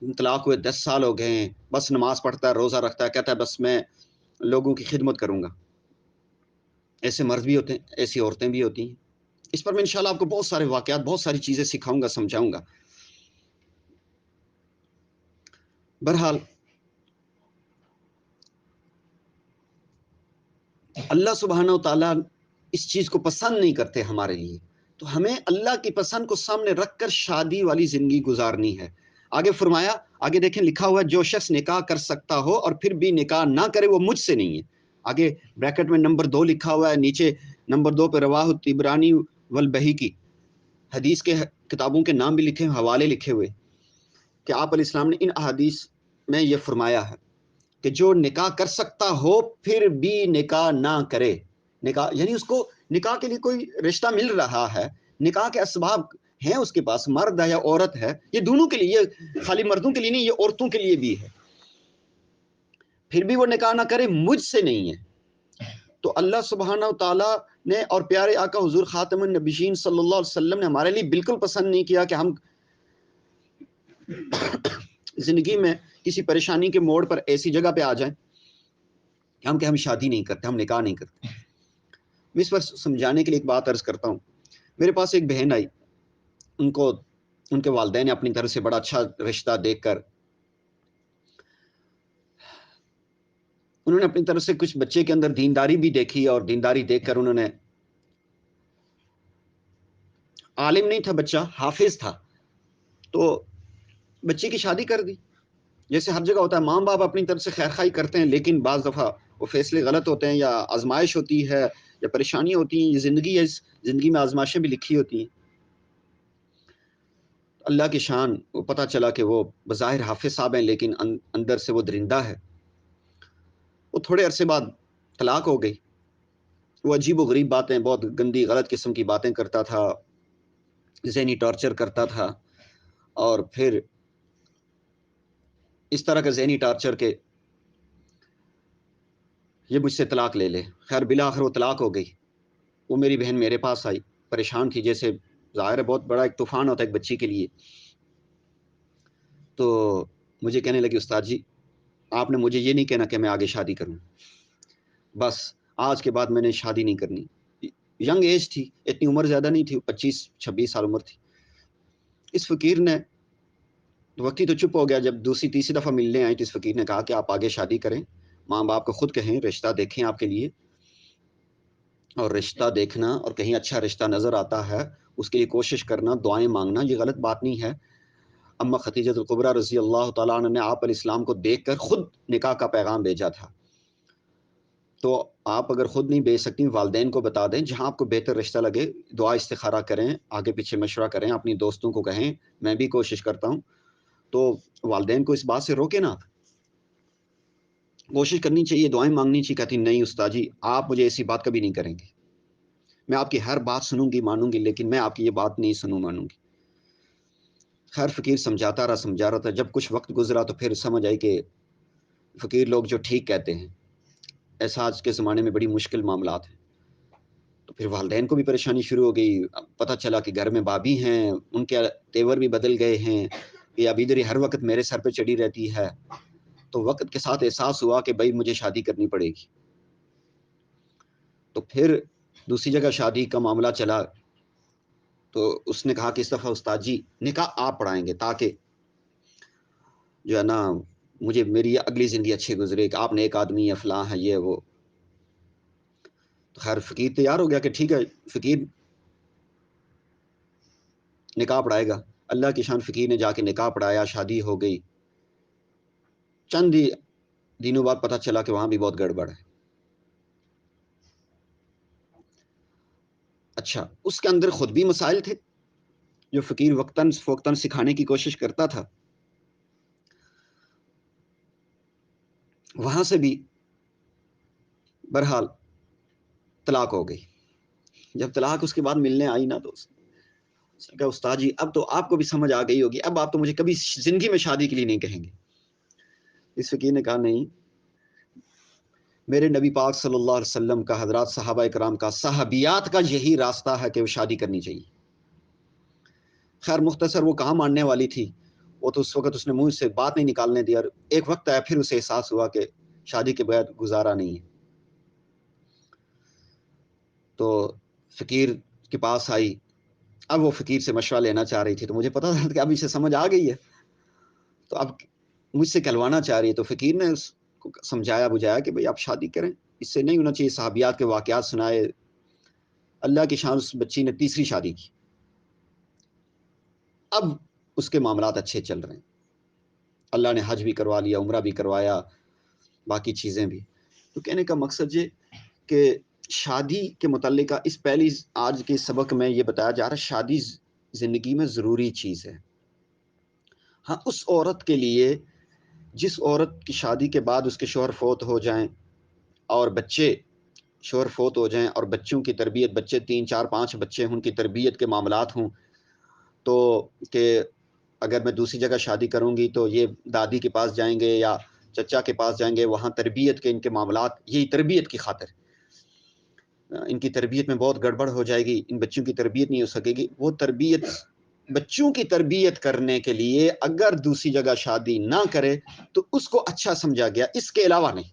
طلاق ہوئے 10 سال ہو گئے ہیں، بس نماز پڑھتا ہے، روزہ رکھتا ہے، کہتا ہے بس میں لوگوں کی خدمت کروں گا۔ ایسے مرد بھی ہوتے ہیں، ایسی عورتیں بھی ہوتی ہیں۔ اس پر میں انشاءاللہ آپ کو بہت سارے واقعات، بہت ساری چیزیں سکھاؤں گا، سمجھاؤں گا۔ بہرحال اللہ سبحانہ وتعالیٰ اس چیز کو پسند نہیں کرتے ہمارے لیے، تو ہمیں اللہ کی پسند کو سامنے رکھ کر شادی والی زندگی گزارنی ہے۔ آگے فرمایا، آگے دیکھیں لکھا ہوا ہے، جو شخص نکاح کر سکتا ہو اور پھر بھی نکاح نہ کرے وہ مجھ سے نہیں ہے۔ آگے بریکٹ میں نمبر 2 لکھا ہوا ہے، نیچے نمبر 2 پہ رواہ الطبرانی والبہقی، حدیث کے کتابوں کے نام بھی لکھے، حوالے لکھے ہوئے کہ آپ علیہ السلام نے ان احادیث میں یہ فرمایا ہے کہ جو نکاح کر سکتا ہو پھر بھی نکاح نہ کرے. نکاح یعنی اس کو نکاح کے لیے کوئی رشتہ مل رہا ہے، نکاح کے اسباب ہیں اس کے پاس، مرد ہے یا عورت ہے، یہ دونوں کے لیے، یہ خالی مردوں کے لیے نہیں، یہ عورتوں کے لیے بھی ہے، پھر بھی وہ نکاح نہ کرے، مجھ سے نہیں ہے. تو اللہ سبحانہ و تعالیٰ نے اور پیارے آقا حضور خاتم النبیین صلی اللہ علیہ وسلم نے ہمارے لیے بالکل پسند نہیں کیا کہ ہم زندگی میں کسی پریشانی کے موڑ پر ایسی جگہ پہ آ جائیں کہ ہم شادی نہیں کرتے، ہم نکاح نہیں کرتے. میں اس پر سمجھانے کے لیے ایک بات عرض کرتا ہوں. میرے پاس ایک بہن آئی، ان کے والدین نے اپنی طرف سے بڑا اچھا رشتہ دیکھ کر، انہوں نے اپنی طرف سے کچھ بچے کے اندر دینداری بھی دیکھی، اور دینداری دیکھ کر انہوں نے، عالم نہیں تھا بچہ، حافظ تھا، تو بچے کی شادی کر دی. جیسے ہر جگہ ہوتا ہے، ماں باپ اپنی طرف سے خیر خواہی کرتے ہیں، لیکن بعض دفعہ وہ فیصلے غلط ہوتے ہیں، یا آزمائش ہوتی ہے، یا پریشانیاں ہوتی ہیں. یہ زندگی ہے، اس زندگی میں آزمائشیں بھی لکھی ہوتی ہیں. اللہ کی شان، وہ پتہ چلا کہ وہ بظاہر حافظ صاحب ہیں لیکن اندر سے وہ درندہ ہے. وہ تھوڑے عرصے بعد طلاق ہو گئی. وہ عجیب و غریب باتیں، بہت گندی غلط قسم کی باتیں کرتا تھا، ذہنی ٹارچر کرتا تھا، اور پھر اس طرح کا ذہنی ٹارچر کہ یہ مجھ سے طلاق لے لے. خیر بالآخر وہ طلاق ہو گئی. وہ میری بہن میرے پاس آئی، پریشان تھی، جیسے ظاہر ہے بہت بڑا ایک طوفان ہوتا ہے ایک بچی کے لیے. تو مجھے کہنے لگی، استاد جی آپ نے مجھے یہ نہیں کہنا کہ میں آگے شادی کروں، بس آج کے بعد میں نے شادی نہیں کرنی. ینگ ایج تھی، اتنی عمر زیادہ نہیں تھی، 25-26 سال عمر تھی. اس فقیر نے وقتی تو چپ ہو گیا. جب دوسری تیسری دفعہ ملنے آئی تو اس فقیر نے کہا کہ آپ آگے شادی کریں، ماں باپ کو خود کہیں رشتہ دیکھیں آپ کے لیے، اور رشتہ دیکھنا اور کہیں اچھا رشتہ نظر آتا ہے اس کے لیے کوشش کرنا، دعائیں مانگنا، یہ غلط بات نہیں ہے. اما خدیجہ الکبریٰ رضی اللہ تعالیٰ عنہ نے آپ علیہ السلام کو دیکھ کر خود نکاح کا پیغام بھیجا تھا. تو آپ اگر خود نہیں بھیج سکتی، والدین کو بتا دیں، جہاں آپ کو بہتر رشتہ لگے دعا استخارہ کریں، آگے پیچھے مشورہ کریں، اپنی دوستوں کو کہیں، میں بھی کوشش کرتا ہوں. تو والدین کو اس بات سے روکے نا، کوشش کرنی چاہیے، دعائیں مانگنی چاہیے. کہتی نہیں استاد جی آپ مجھے ایسی بات کبھی نہیں کریں گے، میں آپ کی ہر بات سنوں گی مانوں گی، لیکن میں آپ کی یہ بات نہیں سنوں مانوں گی. خیر فقیر سمجھا رہا تھا. جب کچھ وقت گزرا تو پھر سمجھ آئی کہ فقیر لوگ جو ٹھیک کہتے ہیں، ایسا آج کے زمانے میں بڑی مشکل معاملات ہیں. تو پھر والدین کو بھی پریشانی شروع ہو گئی. پتہ چلا کہ گھر میں بابی ہیں، ان کے تیور بھی بدل گئے ہیں، یہ اب ادھر ہی ہر وقت میرے سر پہ چڑھی رہتی ہے. تو وقت کے ساتھ احساس ہوا کہ بھائی مجھے شادی کرنی پڑے گی. تو پھر دوسری جگہ شادی کا معاملہ چلا. تو اس نے کہا کہ اس دفعہ استاد جی نکاح آپ پڑھائیں گے، تاکہ جو ہے نا مجھے میری اگلی زندگی اچھی گزرے، کہ آپ نیک آدمی ہے، فلاں ہے، یہ وہ. تو خیر فقیر تیار ہو گیا کہ ٹھیک ہے فقیر نکاح پڑھائے گا. اللہ کی شان، فقیر نے جا کے نکاح پڑھایا، شادی ہو گئی. چند ہی دنوں بعد پتہ چلا کہ وہاں بھی بہت گڑبڑ ہے. اچھا اس کے اندر خود بھی مسائل تھے جو فقیر وقتاً فوقتاً سکھانے کی کوشش کرتا تھا. وہاں سے بھی بہرحال طلاق ہو گئی. جب طلاق اس کے بعد ملنے آئی نا تو اس نے کہا استاد جی اب تو آپ کو بھی سمجھ آ گئی ہوگی، اب آپ تو مجھے کبھی زندگی میں شادی کے لیے نہیں کہیں گے. اس فقیر نے کہا نہیں، میرے نبی پاک صلی اللہ علیہ وسلم کا، حضرات صحابہ کرام کا، صحابیات کا یہی راستہ ہے کہ وہ شادی کرنی چاہیے. خیر مختصر وہ کہاں ماننے والی تھی، وہ تو اس وقت اس نے منہ سے بات نہیں نکالنے دیا. اور ایک وقت آیا پھر اسے احساس ہوا کہ شادی کے بغیر گزارا نہیں ہے. تو فقیر کے پاس آئی. اب وہ فقیر سے مشورہ لینا چاہ رہی تھی، تو مجھے پتا تھا کہ اب اسے سمجھ آ گئی ہے، تو اب مجھ سے کہلوانا چاہ رہی ہے. تو فقیر نے اس کو سمجھایا بجھایا کہ بھئی آپ شادی کریں، اس سے نہیں ہونا چاہیے. صحابیات کے واقعات سنائے. اللہ کی شان اس بچی نے تیسری شادی کی. اب اس کے معاملات اچھے چل رہے ہیں، اللہ نے حج بھی کروا لیا، عمرہ بھی کروایا، باقی چیزیں بھی. تو کہنے کا مقصد یہ کہ شادی کے متعلقہ اس پہلی آج کے سبق میں یہ بتایا جا رہا ہے شادی زندگی میں ضروری چیز ہے. ہاں اس عورت کے لیے جس عورت کی شادی کے بعد اس کے شوہر فوت ہو جائیں اور بچے شوہر فوت ہو جائیں اور بچوں کی تربیت، بچے 3 4 5 بچے ہیں، ان کی تربیت کے معاملات ہوں، تو کہ اگر میں دوسری جگہ شادی کروں گی تو یہ دادی کے پاس جائیں گے یا چچا کے پاس جائیں گے، وہاں تربیت کے ان کے معاملات، یہی تربیت کی خاطر ان کی تربیت میں بہت گڑبڑ ہو جائے گی، ان بچوں کی تربیت نہیں ہو سکے گی. وہ تربیت بچوں کی تربیت کرنے کے لیے اگر دوسری جگہ شادی نہ کرے تو اس کو اچھا سمجھا گیا، اس کے علاوہ نہیں.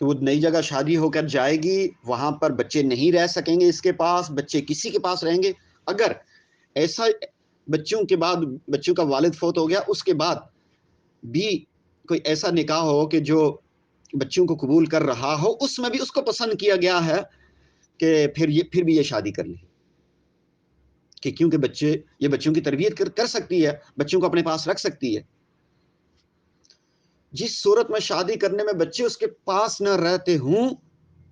کہ وہ نئی جگہ شادی ہو کر جائے گی، وہاں پر بچے نہیں رہ سکیں گے، اس کے پاس بچے کسی کے پاس رہیں گے. اگر ایسا بچوں کے بعد بچوں کا والد فوت ہو گیا، اس کے بعد بھی کوئی ایسا نکاح ہو کہ جو بچوں کو قبول کر رہا ہو، اس میں بھی اس کو پسند کیا گیا ہے کہ پھر بھی یہ شادی کر لیں، کہ کیونکہ یہ بچوں کی تربیت کر سکتی ہے، بچوں کو اپنے پاس رکھ سکتی ہے. جس صورت میں شادی کرنے میں بچے اس کے پاس نہ رہتے ہوں،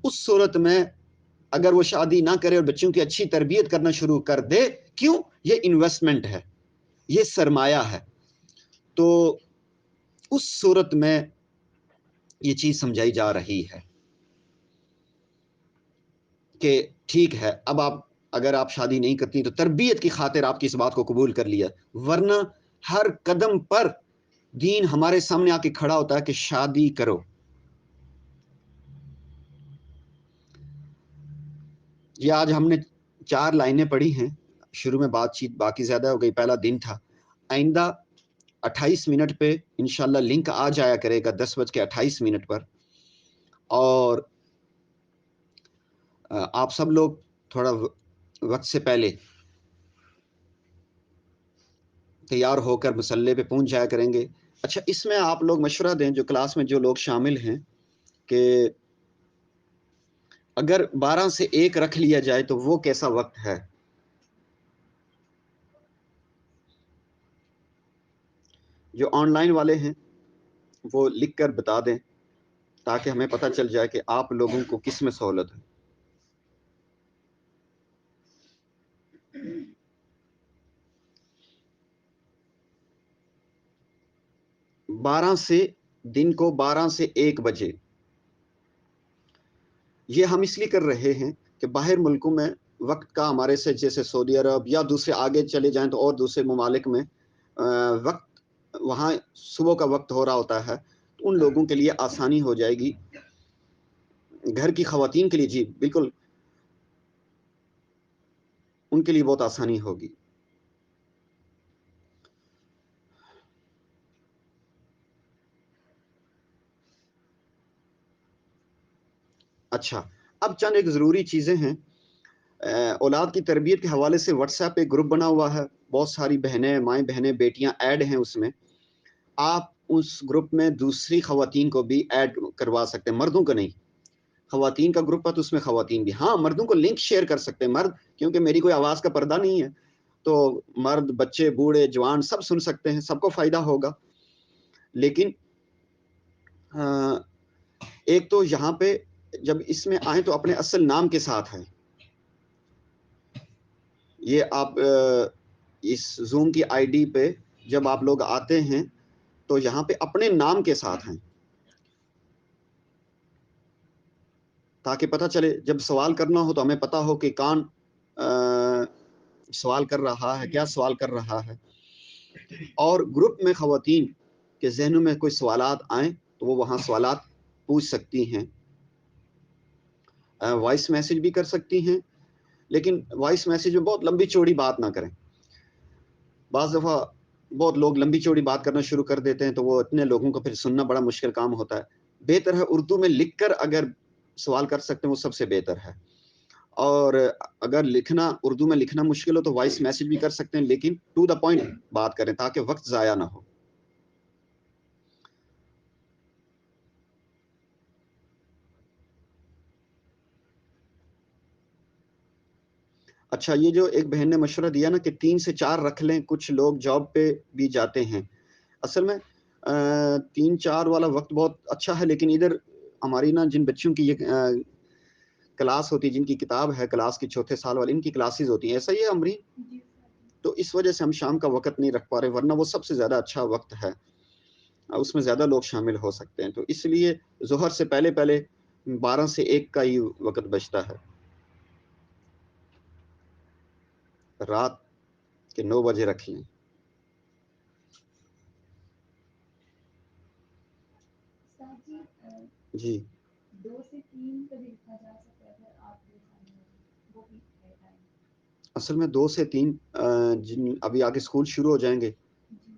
اس صورت میں اگر وہ شادی نہ کرے اور بچوں کی اچھی تربیت کرنا شروع کر دے، کیوں؟ یہ انویسٹمنٹ ہے، یہ سرمایہ ہے. تو اس صورت میں یہ چیز سمجھائی جا رہی ہے کہ ٹھیک ہے، اب اگر آپ شادی نہیں کرتی تو تربیت کی خاطر آپ کی اس بات کو قبول کر لیا، ورنہ ہر قدم پر دین ہمارے سامنے آ کے کھڑا ہوتا ہے کہ شادی کرو. یہ آج ہم نے 4 لائنیں پڑھی ہیں، شروع میں بات چیت باقی زیادہ ہو گئی، پہلا دن تھا. آئندہ 28 منٹ پہ انشاءاللہ لنک آ جایا کرے گا 10:28 پر، اور آپ سب لوگ تھوڑا وقت سے پہلے تیار ہو کر مصلی پہ پہنچ جایا کریں گے. اچھا، اس میں آپ لوگ مشورہ دیں، جو کلاس میں جو لوگ شامل ہیں، کہ اگر 12 سے 1 رکھ لیا جائے تو وہ کیسا وقت ہے؟ جو آن لائن والے ہیں وہ لکھ کر بتا دیں تاکہ ہمیں پتہ چل جائے کہ آپ لوگوں کو کس میں سہولت ہے. 12 سے دن کو 12 سے 1 بجے یہ ہم اس لیے کر رہے ہیں کہ باہر ملکوں میں وقت کا ہمارے سے، جیسے سعودی عرب یا دوسرے آگے چلے جائیں تو اور دوسرے ممالک میں وقت وہاں صبح کا وقت ہو رہا ہوتا ہے، تو ان لوگوں کے لیے آسانی ہو جائے گی، گھر کی خواتین کے لیے. جی بالکل، ان کے لیے بہت آسانی ہوگی. اچھا، اب چند ایک ضروری چیزیں ہیں. اولاد کی تربیت کے حوالے سے واٹس ایپ پہ گروپ بنا ہوا ہے، بہت ساری بہنیں، مائیں بہنیں، بیٹیاں ایڈ ہیں اس میں. آپ اس گروپ میں دوسری خواتین کو بھی ایڈ کروا سکتے ہیں، مردوں کو نہیں. خواتین کا گروپ ہے تو اس میں خواتین بھی، ہاں مردوں کو لنک شیئر کر سکتے ہیں مرد، کیونکہ میری کوئی آواز کا پردہ نہیں ہے، تو مرد، بچے، بوڑھے، جوان سب سن سکتے ہیں، سب کو فائدہ ہوگا. لیکن ایک تو یہاں پہ جب اس میں آئیں تو اپنے اصل نام کے ساتھ ہیں. یہ آپ اس زوم کی آئی ڈی پہ جب آپ لوگ آتے ہیں تو یہاں پہ اپنے نام کے ساتھ ہیں، تاکہ پتہ چلے جب سوال کرنا ہو تو ہمیں پتہ ہو کہ کون سوال کر رہا ہے، کیا سوال کر رہا ہے. اور گروپ میں خواتین کے ذہنوں میں کوئی سوالات آئیں تو وہ وہاں سوالات پوچھ سکتی ہیں. وائس میسج بھی کر سکتی ہیں، لیکن وائس میسج میں بہت لمبی چوڑی بات نہ کریں. بعض دفعہ بہت لوگ لمبی چوڑی بات کرنا شروع کر دیتے ہیں تو وہ اتنے لوگوں کو پھر سننا بڑا مشکل کام ہوتا ہے. بہتر ہے اردو میں لکھ کر اگر سوال کر سکتے ہیں وہ سب سے بہتر ہے. اور اگر اردو میں لکھنا مشکل ہو تو وائس میسج بھی کر سکتے ہیں، لیکن ٹو دا پوائنٹ بات کریں تاکہ وقت ضائع نہ ہو. اچھا یہ جو ایک بہن نے مشورہ دیا نا کہ 3 سے 4 رکھ لیں، کچھ لوگ جاب پہ بھی جاتے ہیں، اصل میں 3-4 والا وقت بہت اچھا ہے، لیکن ادھر ہماری نا جن بچوں کی یہ کلاس ہوتی ہے، جن کی کتاب ہے کلاس کی چوتھے سال والی، ان کی کلاسز ہوتی ہیں، ایسا ہی ہے امرین؟ تو اس وجہ سے ہم شام کا وقت نہیں رکھ پا رہے، ورنہ وہ سب سے زیادہ اچھا وقت ہے، اس میں زیادہ لوگ شامل ہو سکتے ہیں، تو اس لیے ظہر سے پہلے 12 سے 1 کا ہی وقت بچتا ہے، رات کے 9 بجے رکھ لیں۔ جی 2 سے 3 کا بھی رکھا جا سکتا ہے، اگر آپ وہ بھی ہے ٹائم، اصل میں 2 سے 3 جن ابھی آگے اسکول شروع ہو جائیں گے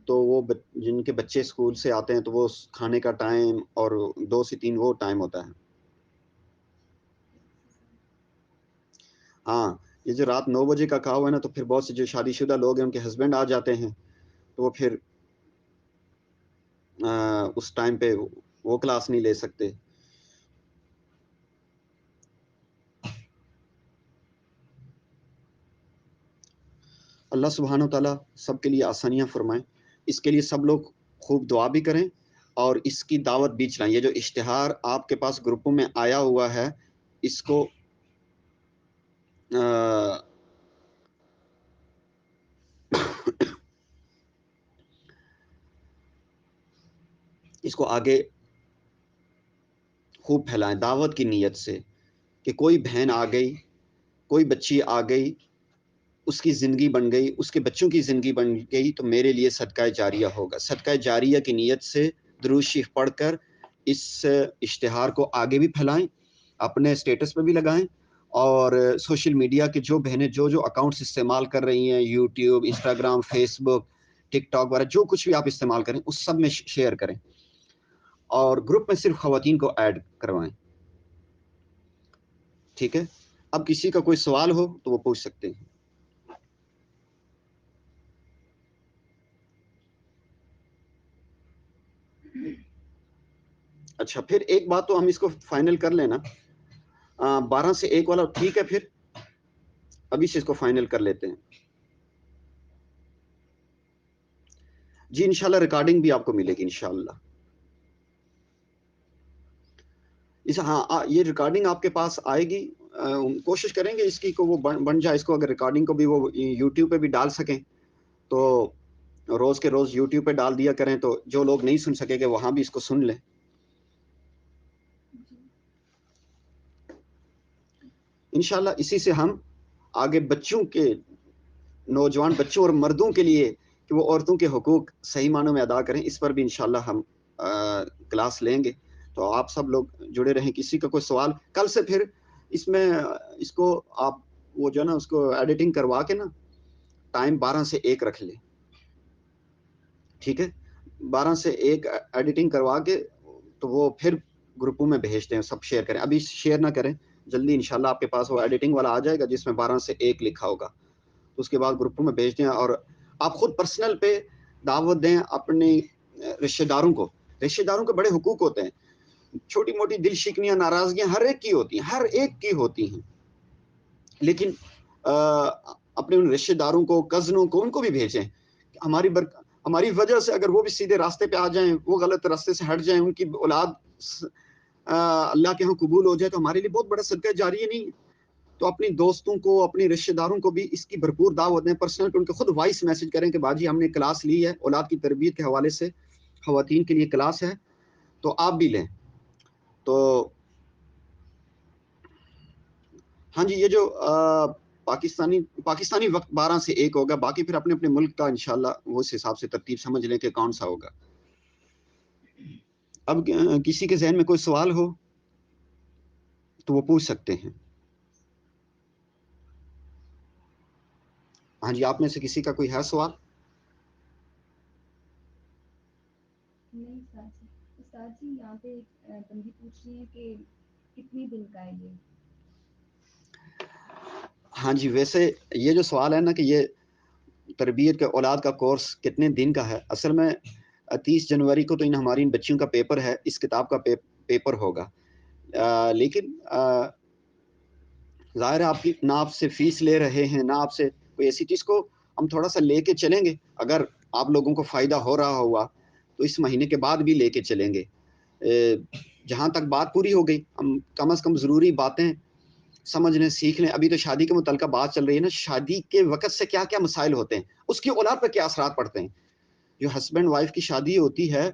تو وہ جن کے بچے اسکول سے آتے ہیں تو وہ کھانے کا ٹائم اور 2 سے 3 وہ ٹائم ہوتا ہے۔ ہاں یہ جو رات 9 بجے کا کہا ہوا ہے نا، تو پھر بہت سے جو شادی شدہ لوگ ہیں ان کے ہسبینڈ آ جاتے ہیں، تو وہ پھر اس ٹائم پہ وہ کلاس نہیں لے سکتے۔ اللہ سبحانہ وتعالیٰ سب کے لیے آسانیاں فرمائیں، اس کے لیے سب لوگ خوب دعا بھی کریں اور اس کی دعوت بھی چلائیں۔ یہ جو اشتہار آپ کے پاس گروپوں میں آیا ہوا ہے، اس کو اس کو آگے خوب پھیلائیں دعوت کی نیت سے، کہ کوئی بہن آ گئی، کوئی بچی آ گئی، اس کی زندگی بن گئی، اس کے بچوں کی زندگی بن گئی، تو میرے لیے صدقہ جاریہ ہوگا۔ صدقہ جاریہ کی نیت سے درود شریف پڑھ کر اس اشتہار کو آگے بھی پھیلائیں، اپنے اسٹیٹس پہ بھی لگائیں، اور سوشل میڈیا کے جو بہنیں جو اکاؤنٹس استعمال کر رہی ہیں، یوٹیوب، انسٹاگرام، فیس بک، ٹک ٹاک وغیرہ، جو کچھ بھی آپ استعمال کریں اس سب میں شیئر کریں، اور گروپ میں صرف خواتین کو ایڈ کروائیں، ٹھیک ہے؟ اب کسی کا کوئی سوال ہو تو وہ پوچھ سکتے ہیں۔ اچھا پھر ایک بات تو ہم اس کو فائنل کر لینا، 12 سے 1 والا ٹھیک ہے، پھر ابھی سے اس کو فائنل کر لیتے ہیں۔ جی انشاءاللہ ریکارڈنگ بھی آپ کو ملے گی انشاءاللہ۔ ہاں یہ ریکارڈنگ آپ کے پاس آئے گی، کوشش کریں گے اس کی کو وہ بن جائے، اس کو اگر ریکارڈنگ کو بھی وہ یوٹیوب پہ بھی ڈال سکیں تو روز کے روز یوٹیوب پہ ڈال دیا کریں، تو جو لوگ نہیں سن سکے کہ وہاں بھی اس کو سن لیں۔ انشاءاللہ اسی سے ہم آگے بچوں کے، نوجوان بچوں اور مردوں کے لیے کہ وہ عورتوں کے حقوق صحیح معنوں میں ادا کریں، اس پر بھی انشاءاللہ ہم کلاس لیں گے، تو آپ سب لوگ جڑے رہیں۔ کسی کا کوئی سوال کل سے پھر اس میں اس کو آپ وہ جو نا اس کو ایڈیٹنگ کروا کے نا ٹائم 12 سے 1 رکھ لیں، ٹھیک ہے؟ 12 سے 1 ایڈیٹنگ کروا کے تو وہ پھر گروپوں میں بھیجتے ہیں، سب شیئر کریں، ابھی شیئر نہ کریں، جلدی انشاءاللہ آپ کے پاس وہ ایڈیٹنگ والا آ جائے گا جس میں 12 سے 1 لکھا ہوگا، تو اس کے بعد گروپوں میں بھیج دیں، اور آپ خود پرسنل پہ دعوت دیں اپنے رشتہ داروں کو۔ رشتہ داروں کے بڑے حقوق ہوتے ہیں، چھوٹی موٹی دل شکنیاں، ناراضگیاں ہر ایک کی ہوتی ہیں، ہر ایک کی ہوتی ہیں، لیکن اپنے ان رشتہ داروں کو، کزنوں کو، ان کو بھی بھیجیں، ہماری وجہ سے اگر وہ بھی سیدھے راستے پہ آ جائیں، وہ غلط راستے سے ہٹ جائیں، ان کی اولاد اللہ کے ہاں قبول ہو جائے، تو ہمارے لیے بہت بڑا صدقہ جاریہ نہیں ہے۔ تو اپنی دوستوں کو، اپنی رشتہ داروں کو بھی اس کی بھرپور دعوت دیں، پرسنل پہ ان کو خود وائس میسج کریں کہ باجی ہم نے کلاس لی ہے اولاد کی تربیت کے حوالے سے، خواتین کے لیے کلاس ہے، تو آپ بھی لیں۔ تو ہاں جی، یہ جو پاکستانی وقت 12 سے 1 ہوگا، باقی پھر اپنے اپنے ملک کا انشاءاللہ وہ اس حساب سے ترتیب سمجھ لیں کہ کون سا ہوگا۔ اب کسی کے ذہن میں کوئی سوال ہو تو وہ پوچھ سکتے ہیں۔ ہاں جی، آپ میں سے کسی کا کوئی ہے سوال؟ نہیں استاد جی یہاں پہ بندی پوچھ رہی ہے کہ کتنی دن کا ہے یہ؟ ہاں جی، ویسے یہ جو سوال ہے نا کہ یہ تربیت کے اولاد کا کورس کتنے دن کا ہے، اصل میں 30 جنوری کو تو ہماری بچیوں کا پیپر ہے، اس کتاب کا پیپر ہوگا، لیکن ظاہر ہے آپ کی نہ آپ سے فیس لے رہے ہیں، نہ آپ سے کوئی ایسی چیز کو ہم تھوڑا سا لے کے چلیں گے. اگر آپ لوگوں کو فائدہ ہو رہا ہوا تو اس مہینے کے بعد بھی لے کے چلیں گے. جہاں تک بات پوری ہو گئی، ہم کم از کم ضروری باتیں سمجھ لیں، سیکھ لیں. ابھی تو شادی کے متعلقہ بات چل رہی ہے نا، شادی کے وقت سے کیا کیا مسائل ہوتے ہیں، اس کی اولاد پہ کیا اثرات پڑتے ہیں. جو ہسبینڈ وائف کی شادی ہوتی ہے،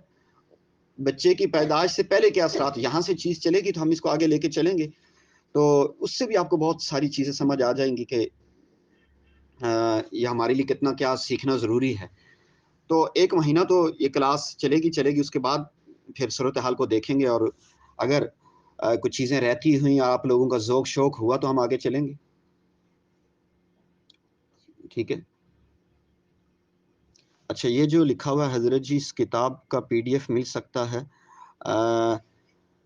بچے کی پیدائش سے پہلے کیا اثرات، یہاں سے چیز چلے گی تو ہم اس کو آگے لے کے چلیں گے، تو اس سے بھی آپ کو بہت ساری چیزیں سمجھ آ جائیں گی کہ یہ ہمارے لیے کتنا کیا سیکھنا ضروری ہے. تو ایک مہینہ تو یہ کلاس چلے گی، اس کے بعد پھر صورتحال کو دیکھیں گے، اور اگر کچھ چیزیں رہتی ہوئیں، آپ لوگوں کا ذوق شوق ہوا تو ہم آگے چلیں گے. ٹھیک ہے. اچھا، یہ جو لکھا ہوا ہے حضرت جی، اس کتاب کا PDF مل سکتا ہے؟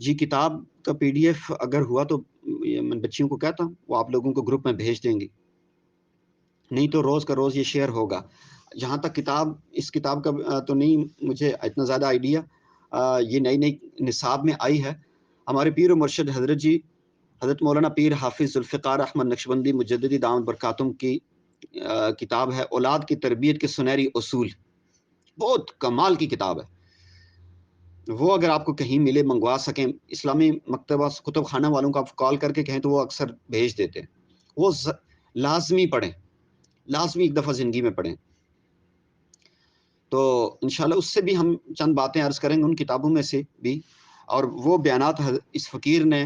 جی، کتاب کا PDF اگر ہوا تو میں بچیوں کو کہتا ہوں وہ آپ لوگوں کو گروپ میں بھیج دیں گی، نہیں تو روز کا روز یہ شیئر ہوگا. جہاں تک اس کتاب کا تو نہیں مجھے اتنا زیادہ آئیڈیا، یہ نئی نصاب میں آئی ہے. ہمارے پیر و مرشد حضرت جی، حضرت مولانا پیر حافظ ذوالفقار احمد نقشبندی مجددی دامت برکاتہم کی کتاب ہے، اولاد کی تربیت کے سنہری اصول. بہت کمال کی کتاب ہے. وہ اگر آپ کو کہیں ملے، منگوا سکیں، اسلامی مکتبہ کتب خانہ والوں کو آپ کال کر کے کہیں تو وہ اکثر بھیج دیتے ہیں. وہ لازمی پڑھیں، لازمی ایک دفعہ زندگی میں پڑھیں. تو انشاءاللہ اس سے بھی ہم چند باتیں عرض کریں گے ان کتابوں میں سے بھی. اور وہ بیانات اس فقیر نے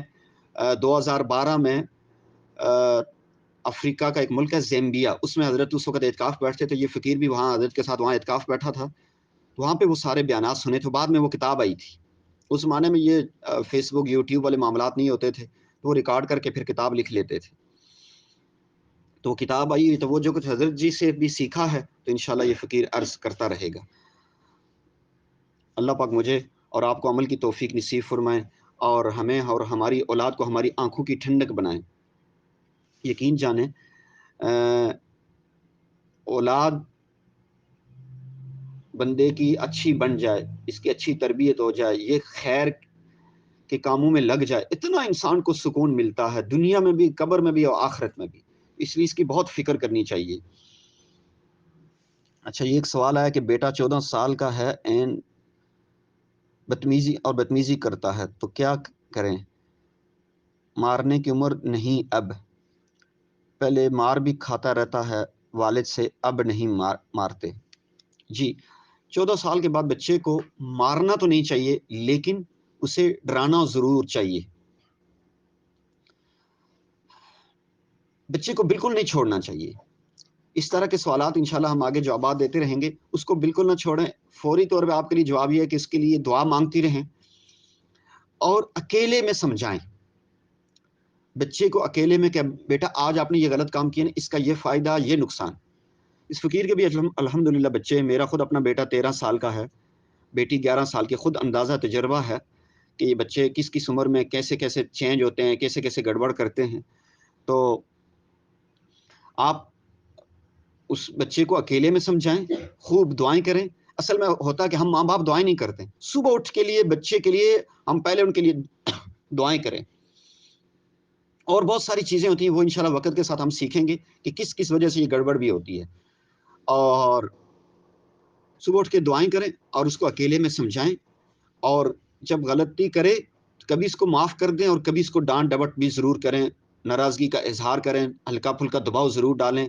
2012 میں افریقہ کا ایک ملک ہے زیمبیا، اس میں حضرت اس وقت اعتکاف بیٹھتے تھے. یہ فقیر بھی وہاں حضرت کے ساتھ وہاں اعتکاف بیٹھا تھا. وہاں پہ وہ سارے بیانات سنے تھے. بعد میں وہ کتاب آئی تھی. اس زمانے میں یہ فیس بک یوٹیوب والے معاملات نہیں ہوتے تھے، تو وہ ریکارڈ کر کے پھر کتاب لکھ لیتے تھے. تو کتاب آئی تو وہ جو کچھ حضرت جی سے بھی سیکھا ہے تو انشاءاللہ یہ فقیر عرض کرتا رہے گا. اللہ پاک مجھے اور آپ کو عمل کی توفیق نصیب فرمائیں، اور ہمیں اور ہماری اولاد کو ہماری آنکھوں کی ٹھنڈک بنائیں. یقین جانیں اولاد بندے کی اچھی بن جائے، اس کی اچھی تربیت ہو جائے، یہ خیر کے کاموں میں لگ جائے، اتنا انسان کو سکون ملتا ہے، دنیا میں بھی، قبر میں بھی اور آخرت میں بھی. اس لیے اس کی بہت فکر کرنی چاہیے. اچھا، یہ ایک سوال آیا کہ بیٹا 14 سال کا ہے این بدتمیزی کرتا ہے تو کیا کریں؟ مارنے کی عمر نہیں، اب پہلے مار بھی کھاتا رہتا ہے والد سے، اب نہیں مارتے. جی، 14 سال کے بعد بچے کو مارنا تو نہیں چاہیے، لیکن اسے ڈرانا ضرور چاہیے. بچے کو بالکل نہیں چھوڑنا چاہیے. اس طرح کے سوالات انشاءاللہ ہم آگے جوابات دیتے رہیں گے. اس کو بالکل نہ چھوڑیں. فوری طور پہ آپ کے لیے جواب یہ ہے کہ اس کے لیے دعا مانگتی رہیں اور اکیلے میں سمجھائیں. بچے کو اکیلے میں کہ بیٹا آج آپ نے یہ غلط کام کیا نا، اس کا یہ فائدہ، یہ نقصان. اس فقیر کے بھی الحمدللہ بچے ہیں. میرا خود اپنا بیٹا 13 سال کا ہے، بیٹی 11 سال کی. خود اندازہ تجربہ ہے کہ یہ بچے کس کس عمر میں کیسے کیسے چینج ہوتے ہیں، کیسے کیسے گڑبڑ کرتے ہیں. تو آپ اس بچے کو اکیلے میں سمجھائیں، خوب دعائیں کریں. اصل میں ہوتا کہ ہم ماں باپ دعائیں نہیں کرتے. صبح اٹھ کے لیے بچے کے لیے ہم پہلے ان کے لیے دعائیں کریں. اور بہت ساری چیزیں ہوتی ہیں، وہ انشاءاللہ وقت کے ساتھ ہم سیکھیں گے کہ کس کس وجہ سے یہ گڑبڑ بھی ہوتی ہے. اور صبح اٹھ کے دعائیں کریں اور اس کو اکیلے میں سمجھائیں. اور جب غلطی کرے کبھی اس کو معاف کر دیں، اور کبھی اس کو ڈانٹ ڈپٹ بھی ضرور کریں، ناراضگی کا اظہار کریں، ہلکا پھلکا دباؤ ضرور ڈالیں،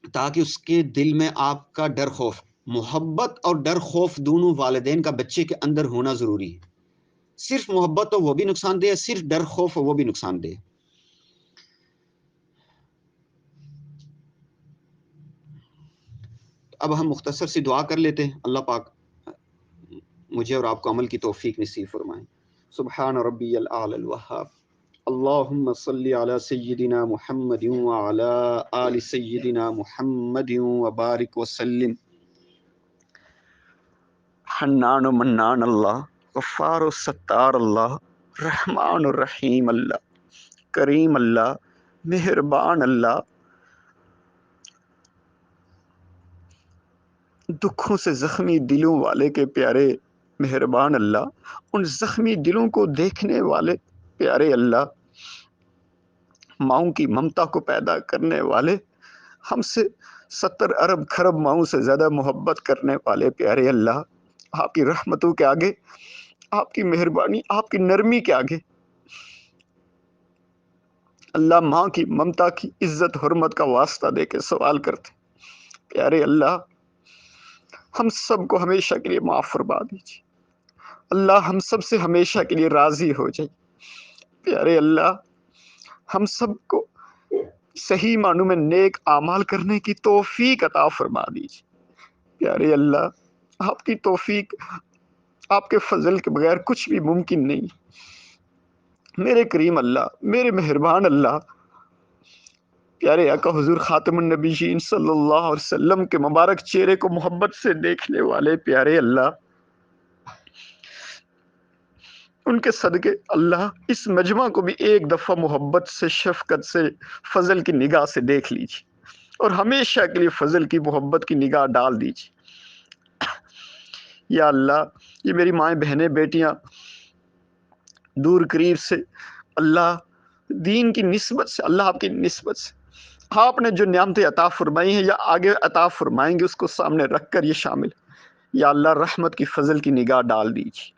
تاکہ اس کے دل میں آپ کا ڈر خوف، محبت اور ڈر خوف دونوں والدین کا بچے کے اندر ہونا ضروری ہے. صرف محبت تو وہ بھی نقصان دہ ہے، صرف ڈر خوف وہ بھی نقصان دہ ہے. اب ہم مختصر سی دعا کر لیتے ہیں. اللہ پاک مجھے اور آپ کو عمل کی توفیق نصیب فرمائیں. سبحان ربی الاعلی الوہاب. اللہم صلی علی سیدنا محمد وعلی آل سیدنا محمد وبارک وسلم. حنان و منان اللہ، غفار و ستار اللہ، رحمان و رحیم اللہ، کریم اللہ، مہربان اللہ، دکھوں سے زخمی دلوں والے کے پیارے مہربان اللہ، ان زخمی دلوں کو دیکھنے والے پیارے اللہ، ماؤں کی ممتا کو پیدا کرنے والے، ہم سے 70 ارب کھرب ماؤں سے زیادہ محبت کرنے والے پیارے اللہ، آپ کی رحمتوں کے آگے، آپ کی مہربانی، آپ کی نرمی کے آگے اللہ ماں کی ممتا کی عزت حرمت کا واسطہ دے کے سوال کرتے، پیارے اللہ ہم سب کو ہمیشہ کے لیے معاف فرما دیجیے، اللہ ہم سب سے ہمیشہ کے لیے راضی ہو جائے، پیارے اللہ ہم سب کو صحیح معنوں میں نیک اعمال کرنے کی توفیق عطا فرما دیجیے، پیارے اللہ آپ کی توفیق، آپ کے فضل کے بغیر کچھ بھی ممکن نہیں، میرے کریم اللہ، میرے مہربان اللہ، پیارے آقا حضور خاتم النبیین صلی اللہ علیہ وسلم کے مبارک چہرے کو محبت سے دیکھنے والے پیارے اللہ، ان کے صدقے اللہ اس مجمع کو بھی ایک دفعہ محبت سے، شفقت سے، فضل کی نگاہ سے دیکھ لیجیے اور ہمیشہ کے لیے فضل کی محبت کی نگاہ ڈال دیجیے، یا اللہ یہ میری مائیں بہنیں بیٹیاں دور قریب سے اللہ دین کی نسبت سے، اللہ آپ کی نسبت سے آپ نے جو نعمتیں عطا فرمائی ہیں یا آگے عطا فرمائیں گے اس کو سامنے رکھ کر یہ شامل، یا اللہ رحمت کی فضل کی نگاہ ڈال دیجیے،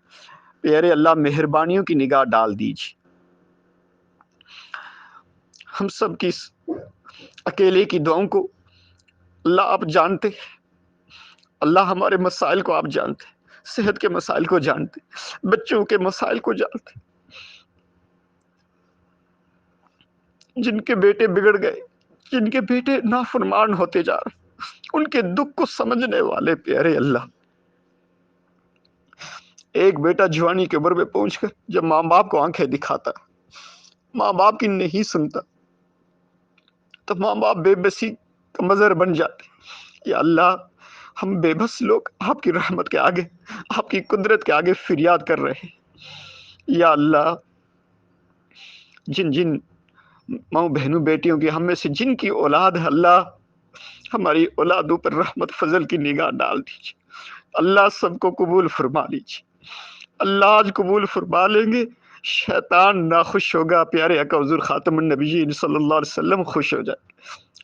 پیارے اللہ مہربانیوں کی نگاہ ڈال دیجیے، ہم سب کی اکیلے کی دعاؤں کو اللہ آپ جانتے، اللہ ہمارے مسائل کو آپ جانتے، صحت کے مسائل کو جانتے، بچوں کے مسائل کو جانتے، جن کے بیٹے بگڑ گئے، جن کے بیٹے نافرمان ہوتے جا رہے، ان کے دکھ کو سمجھنے والے پیارے اللہ، ایک بیٹا جوانی کے عمر میں پہنچ کر جب ماں باپ کو آنکھیں دکھاتا، ماں باپ کی نہیں سنتا، تو ماں باپ بے بسی کا مظہر بن جاتے، یا اللہ ہم بے بس لوگ آپ کی رحمت کے آگے، آپ کی قدرت کے آگے فریاد کر رہے ہیں، یا اللہ جن جن ماؤں بہنوں بیٹیوں کی ہم میں سے جن کی اولاد ہے اللہ، ہماری اولادوں پر رحمت فضل کی نگاہ ڈال دیجیے، اللہ سب کو قبول فرما لیجیے، اللہ آج قبول فرما لیں گے، شیطان ناخوش ہوگا، پیارے آقا حضور خاتم النبیین صلی اللہ علیہ وسلم خوش ہو جائے،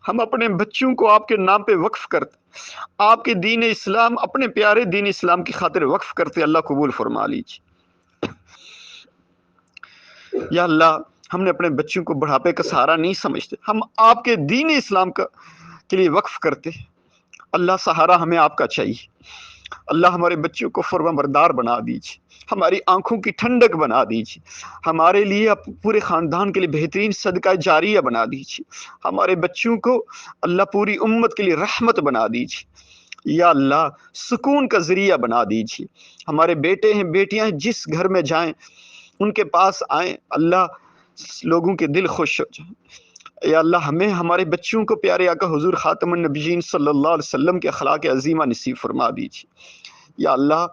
ہم اپنے بچوں کو آپ کے نام پہ وقف کرتے، آپ کے دین اسلام، اپنے پیارے دین اسلام کی خاطر وقف کرتے، اللہ قبول فرما لیجیے، یا اللہ ہم نے اپنے بچوں کو بڑھاپے کا سہارا نہیں سمجھتے، ہم آپ کے دین اسلام کا کے لیے وقف کرتے، اللہ سہارا ہمیں آپ کا چاہیے، اللہ ہمارے بچوں کو فرما بردار بنا دیجیے، ہماری آنکھوں کی ٹھنڈک بنا دیجیے، ہمارے لیے پورے خاندان کے لیے بہترین صدقہ جاریہ بنا دیجیے، ہمارے بچوں کو اللہ پوری امت کے لیے رحمت بنا دیجیے، یا اللہ سکون کا ذریعہ بنا دیجیے، ہمارے بیٹے ہیں بیٹیاں ہیں جس گھر میں جائیں ان کے پاس آئیں، اللہ لوگوں کے دل خوش ہو جائیں، یا اللہ ہمیں ہمارے بچوں کو پیارے آقا حضور خاتم النبیین صلی اللہ علیہ وسلم کے اخلاق عظیمہ نصیب فرما دیجیے، یا اللہ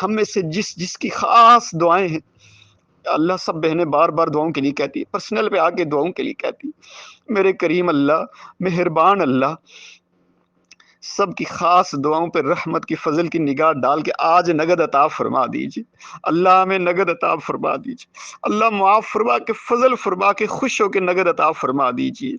ہم میں سے جس جس کی خاص دعائیں ہیں، یا اللہ سب بہنیں بار بار دعاؤں کے لیے کہتی، پرسنل پہ آ کے دعاؤں کے لیے کہتی، میرے کریم اللہ مہربان اللہ سب کی خاص دعاؤں پہ رحمت کی فضل کی نگاہ ڈال کے آج نگد عطا فرما دیجیے، اللہ ہمیں نگد عطا فرما دیجیے، اللہ معاف فرما کے فضل فرما کے خوش ہو کے نگد عطا فرما دیجیے،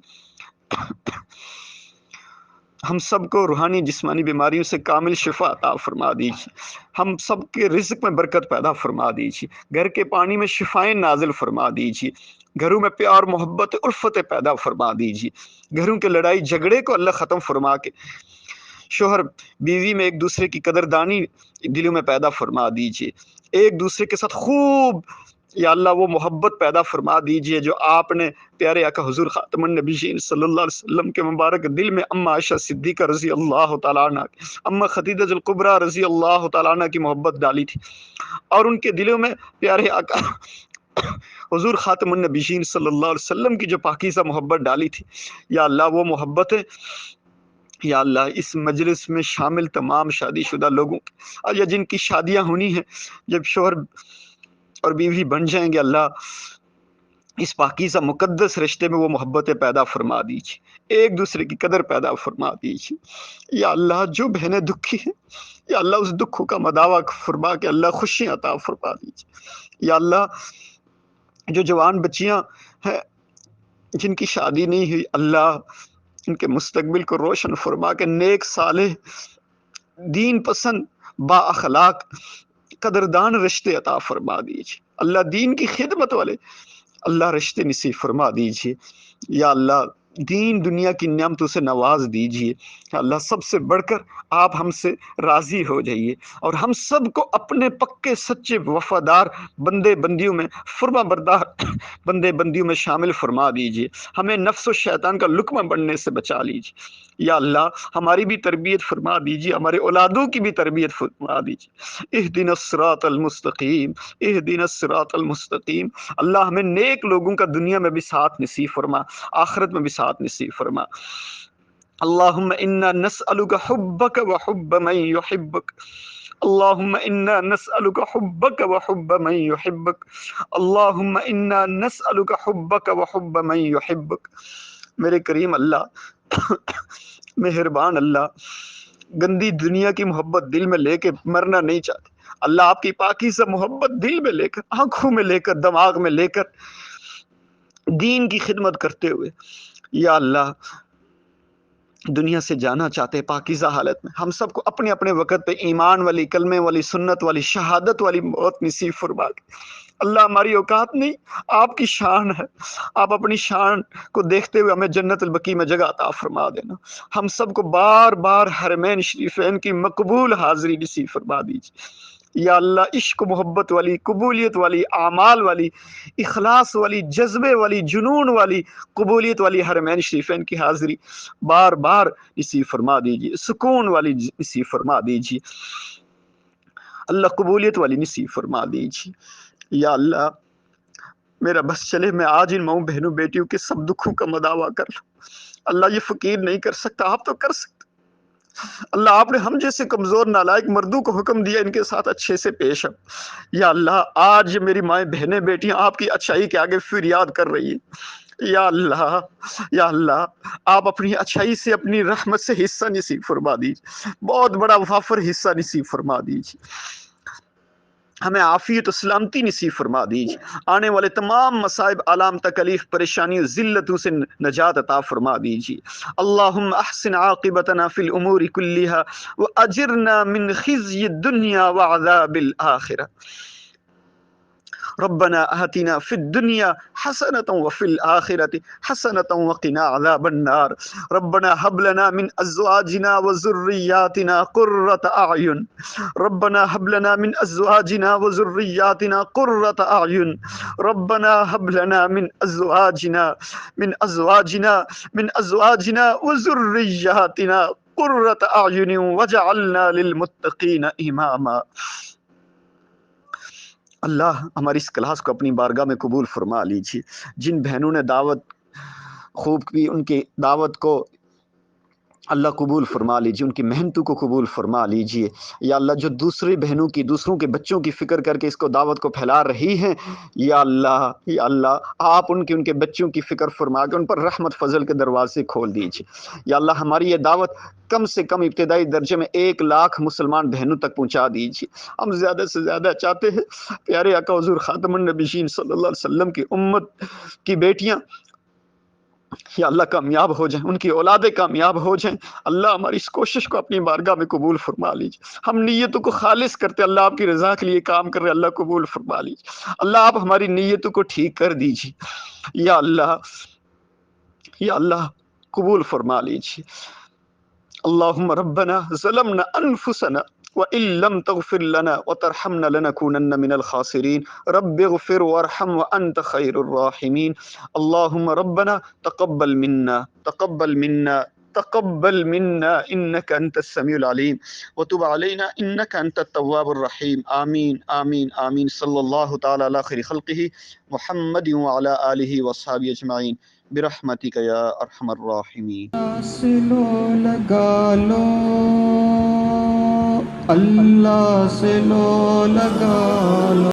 ہم سب کو روحانی جسمانی بیماریوں سے کامل شفا عطا فرما دیجیے، ہم سب کے رزق میں برکت پیدا فرما دیجیے، گھر کے پانی میں شفائیں نازل فرما دیجیے، گھروں میں پیار محبت الفت پیدا فرما دیجیے، گھروں کے لڑائی جھگڑے کو اللہ ختم فرما کے شوہر بیوی میں ایک دوسرے کی قدردانی دلوں میں پیدا فرما دیجیے، ایک دوسرے کے ساتھ خوب یا اللہ وہ محبت پیدا فرما دیجیے جو آپ نے پیارے آقا حضور خاتم النبیین صلی اللہ علیہ وسلم کے مبارک دل میں اما عائشہ صدیقہ رضی اللہ تعالیٰ عنہ، اما خدیجہ الکبریٰ رضی اللہ تعالیٰ عنہ کی محبت ڈالی تھی، اور ان کے دلوں میں پیارے آقا حضور خاتم النبیین صلی اللہ علیہ وسلم کی جو پاکیزہ محبت ڈالی تھی، یا اللہ وہ محبتیں یا اللہ اس مجلس میں شامل تمام شادی شدہ لوگوں اور یا جن کی شادیاں ہونی ہیں، جب شوہر اور بیوی بن جائیں گے، اللہ اس پاکیزہ مقدس رشتے میں وہ محبتیں پیدا فرما دیجیے، ایک دوسرے کی قدر پیدا فرما دیجیے، یا اللہ جو بہنیں دکھی ہیں یا اللہ اس دکھوں کا مداوع فرما کے اللہ خوشیاں عطا فرما دیجیے، یا اللہ جو جوان بچیاں ہیں جن کی شادی نہیں ہوئی اللہ ان کے مستقبل کو روشن فرما کے نیک صالح دین پسند با اخلاق قدردان رشتے عطا فرما دیجیے اللہ، دین کی خدمت والے اللہ رشتے نصیب فرما دیجیے یا اللہ، دین دنیا کی نعمتوں سے نواز دیجیے اللہ، سب سے بڑھ کر آپ ہم سے راضی ہو جائیے اور ہم سب کو اپنے پکے سچے وفادار بندے بندیوں میں، فرما بردار بندے بندیوں میں شامل فرما دیجیے، ہمیں نفس و شیطان کا لقمہ بننے سے بچا لیجیے یا اللہ، ہماری بھی تربیت فرما دیجیے، ہمارے اولادوں کی بھی تربیت فرما دیجیے، اہدنا الصراط المستقیم، اہدنا الصراط المستقیم، اللہ ہمیں نیک لوگوں کا دنیا میں بھی ساتھ نصیب فرما، آخرت میں بھی ساتھ نصیب فرما۔ اللہم انا نسألک حبک وحب من یحبک، اللہم انا نسألک حبک وحب من یحبک، اللہم انا نسألک حبک وحب من یحبک۔ میرے کریم اللہ، مہربان اللہ، گندی دنیا کی محبت دل میں لے کے مرنا نہیں چاہتے اللہ، آپ کی پاکیزہ محبت دل میں لے کر، آنکھوں میں لے کر، دماغ میں لے کر دین کی خدمت کرتے ہوئے یا اللہ دنیا سے جانا چاہتے پاکیزہ حالت میں، ہم سب کو اپنے اپنے وقت پہ ایمان والی، کلمے والی، سنت والی، شہادت والی موت نصیب فرما دے اللہ۔ ہماری اوقات نہیں، آپ کی شان ہے، آپ اپنی شان کو دیکھتے ہوئے ہمیں جنت البقیع میں جگہ عطا فرما دینا، ہم سب کو بار بار حرمین شریفین کی مقبول حاضری نصیب فرما دیجیے یا اللہ، عشق و محبت والی، قبولیت والی، اعمال والی، اخلاص والی، جذبے والی، جنون والی، قبولیت والی حرمین شریفین کی حاضری بار بار نصیب فرما دیجیے، سکون والی نصیب فرما دیجیے اللہ، قبولیت والی نصیب فرما دیجیے یا اللہ۔ میرا بس چلے، میں آج ان ماؤں بہنوں بیٹیوں کے سب دکھوں کا مداوع کر لوں اللہ، یہ فقیر نہیں کر سکتا، آپ تو کر سکتے اللہ، آپ نے ہم جیسے کمزور نالائق مردوں کو حکم دیا ان کے ساتھ اچھے سے پیش آؤ یا اللہ۔ آج میری مائیں بہنیں بیٹیاں آپ کی اچھائی کے آگے فریاد کر رہی ہیں یا اللہ، یا اللہ، آپ اپنی اچھائی سے، اپنی رحمت سے حصہ نصیب فرما دیجیے، بہت بڑا وافر حصہ نصیب فرما دیجیے، ہمیں عافیت و سلامتی نصیب فرما دیجیے، آنے والے تمام مصائب، آلام، تکلیف، پریشانیوں، ذلتوں سے نجات عطا فرما دیجیے اللہم احسن عاقبتنا فی الامور کلیہا واجرنا من خزی الدنیا وعذاب الآخرہ، ربنا آتنا فی الدنیا حسنة وفی الآخرة حسنة وقنا عذاب النار، ربنا هب لنا من ازواجنا وذریاتنا قرة اعین، ربنا هب لنا من ازواجنا وذریاتنا قرة اعین، ربنا هب لنا من ازواجنا وذریاتنا قرة اعین واجعلنا للمتقین اماما۔ اللہ ہماری اس کلاس کو اپنی بارگاہ میں قبول فرما لیجیے، جن بہنوں نے دعوت خوب کی ان کی دعوت کو اللہ قبول فرما لیجیے، ان کی محنتوں کو قبول فرما لیجیے یا اللہ، جو دوسری بہنوں کی، دوسروں کے بچوں کی فکر کر کے اس کو دعوت کو پھیلا رہی ہیں یا اللہ، یا اللہ، آپ ان کے بچوں کی فکر فرما کے ان پر رحمت فضل کے دروازے کھول دیجیے یا اللہ، ہماری یہ دعوت کم سے کم ابتدائی درجے میں 1,00,000 مسلمان بہنوں تک پہنچا دیجیے، ہم زیادہ سے زیادہ چاہتے ہیں پیارے آقا حضور خاتم النبیین صلی اللہ علیہ وسلم کی امت کی بیٹیاں یا اللہ کامیاب ہو جائیں، ان کی اولادیں کامیاب ہو جائیں اللہ، ہماری اس کوشش کو اپنی بارگاہ میں قبول فرما لیجیے، ہم نیتوں کو خالص کرتے اللہ آپ کی رضا کے لیے کام کر رہے اللہ قبول فرما لیجیے اللہ، آپ ہماری نیتوں کو ٹھیک کر دیجیے یا اللہ، یا اللہ قبول فرما لیجیے اللہم ربنا ظلمنا انفسنا وَإِن لَّمْ تَغْفِرْ لَنَا وَتَرْحَمْنَا لَنَكُونَنَّ مِنَ الْخَاسِرِينَ رَبِّ اغْفِرْ وَارْحَمْ وَأَنْتَ خَيْرُ الرَّاحِمِينَ اللہم ربنا تقبل منا إنك أنت السميع العليم وتب علينا إنك أنت التواب الرحيم آمين آمين آمين صلى الله تعالى على خير خلقه محمد وعلى آله وصحبه أجمعين برحمتك يا أرحم الراحمين۔ لگا لو اللہ سے لو لگا لو۔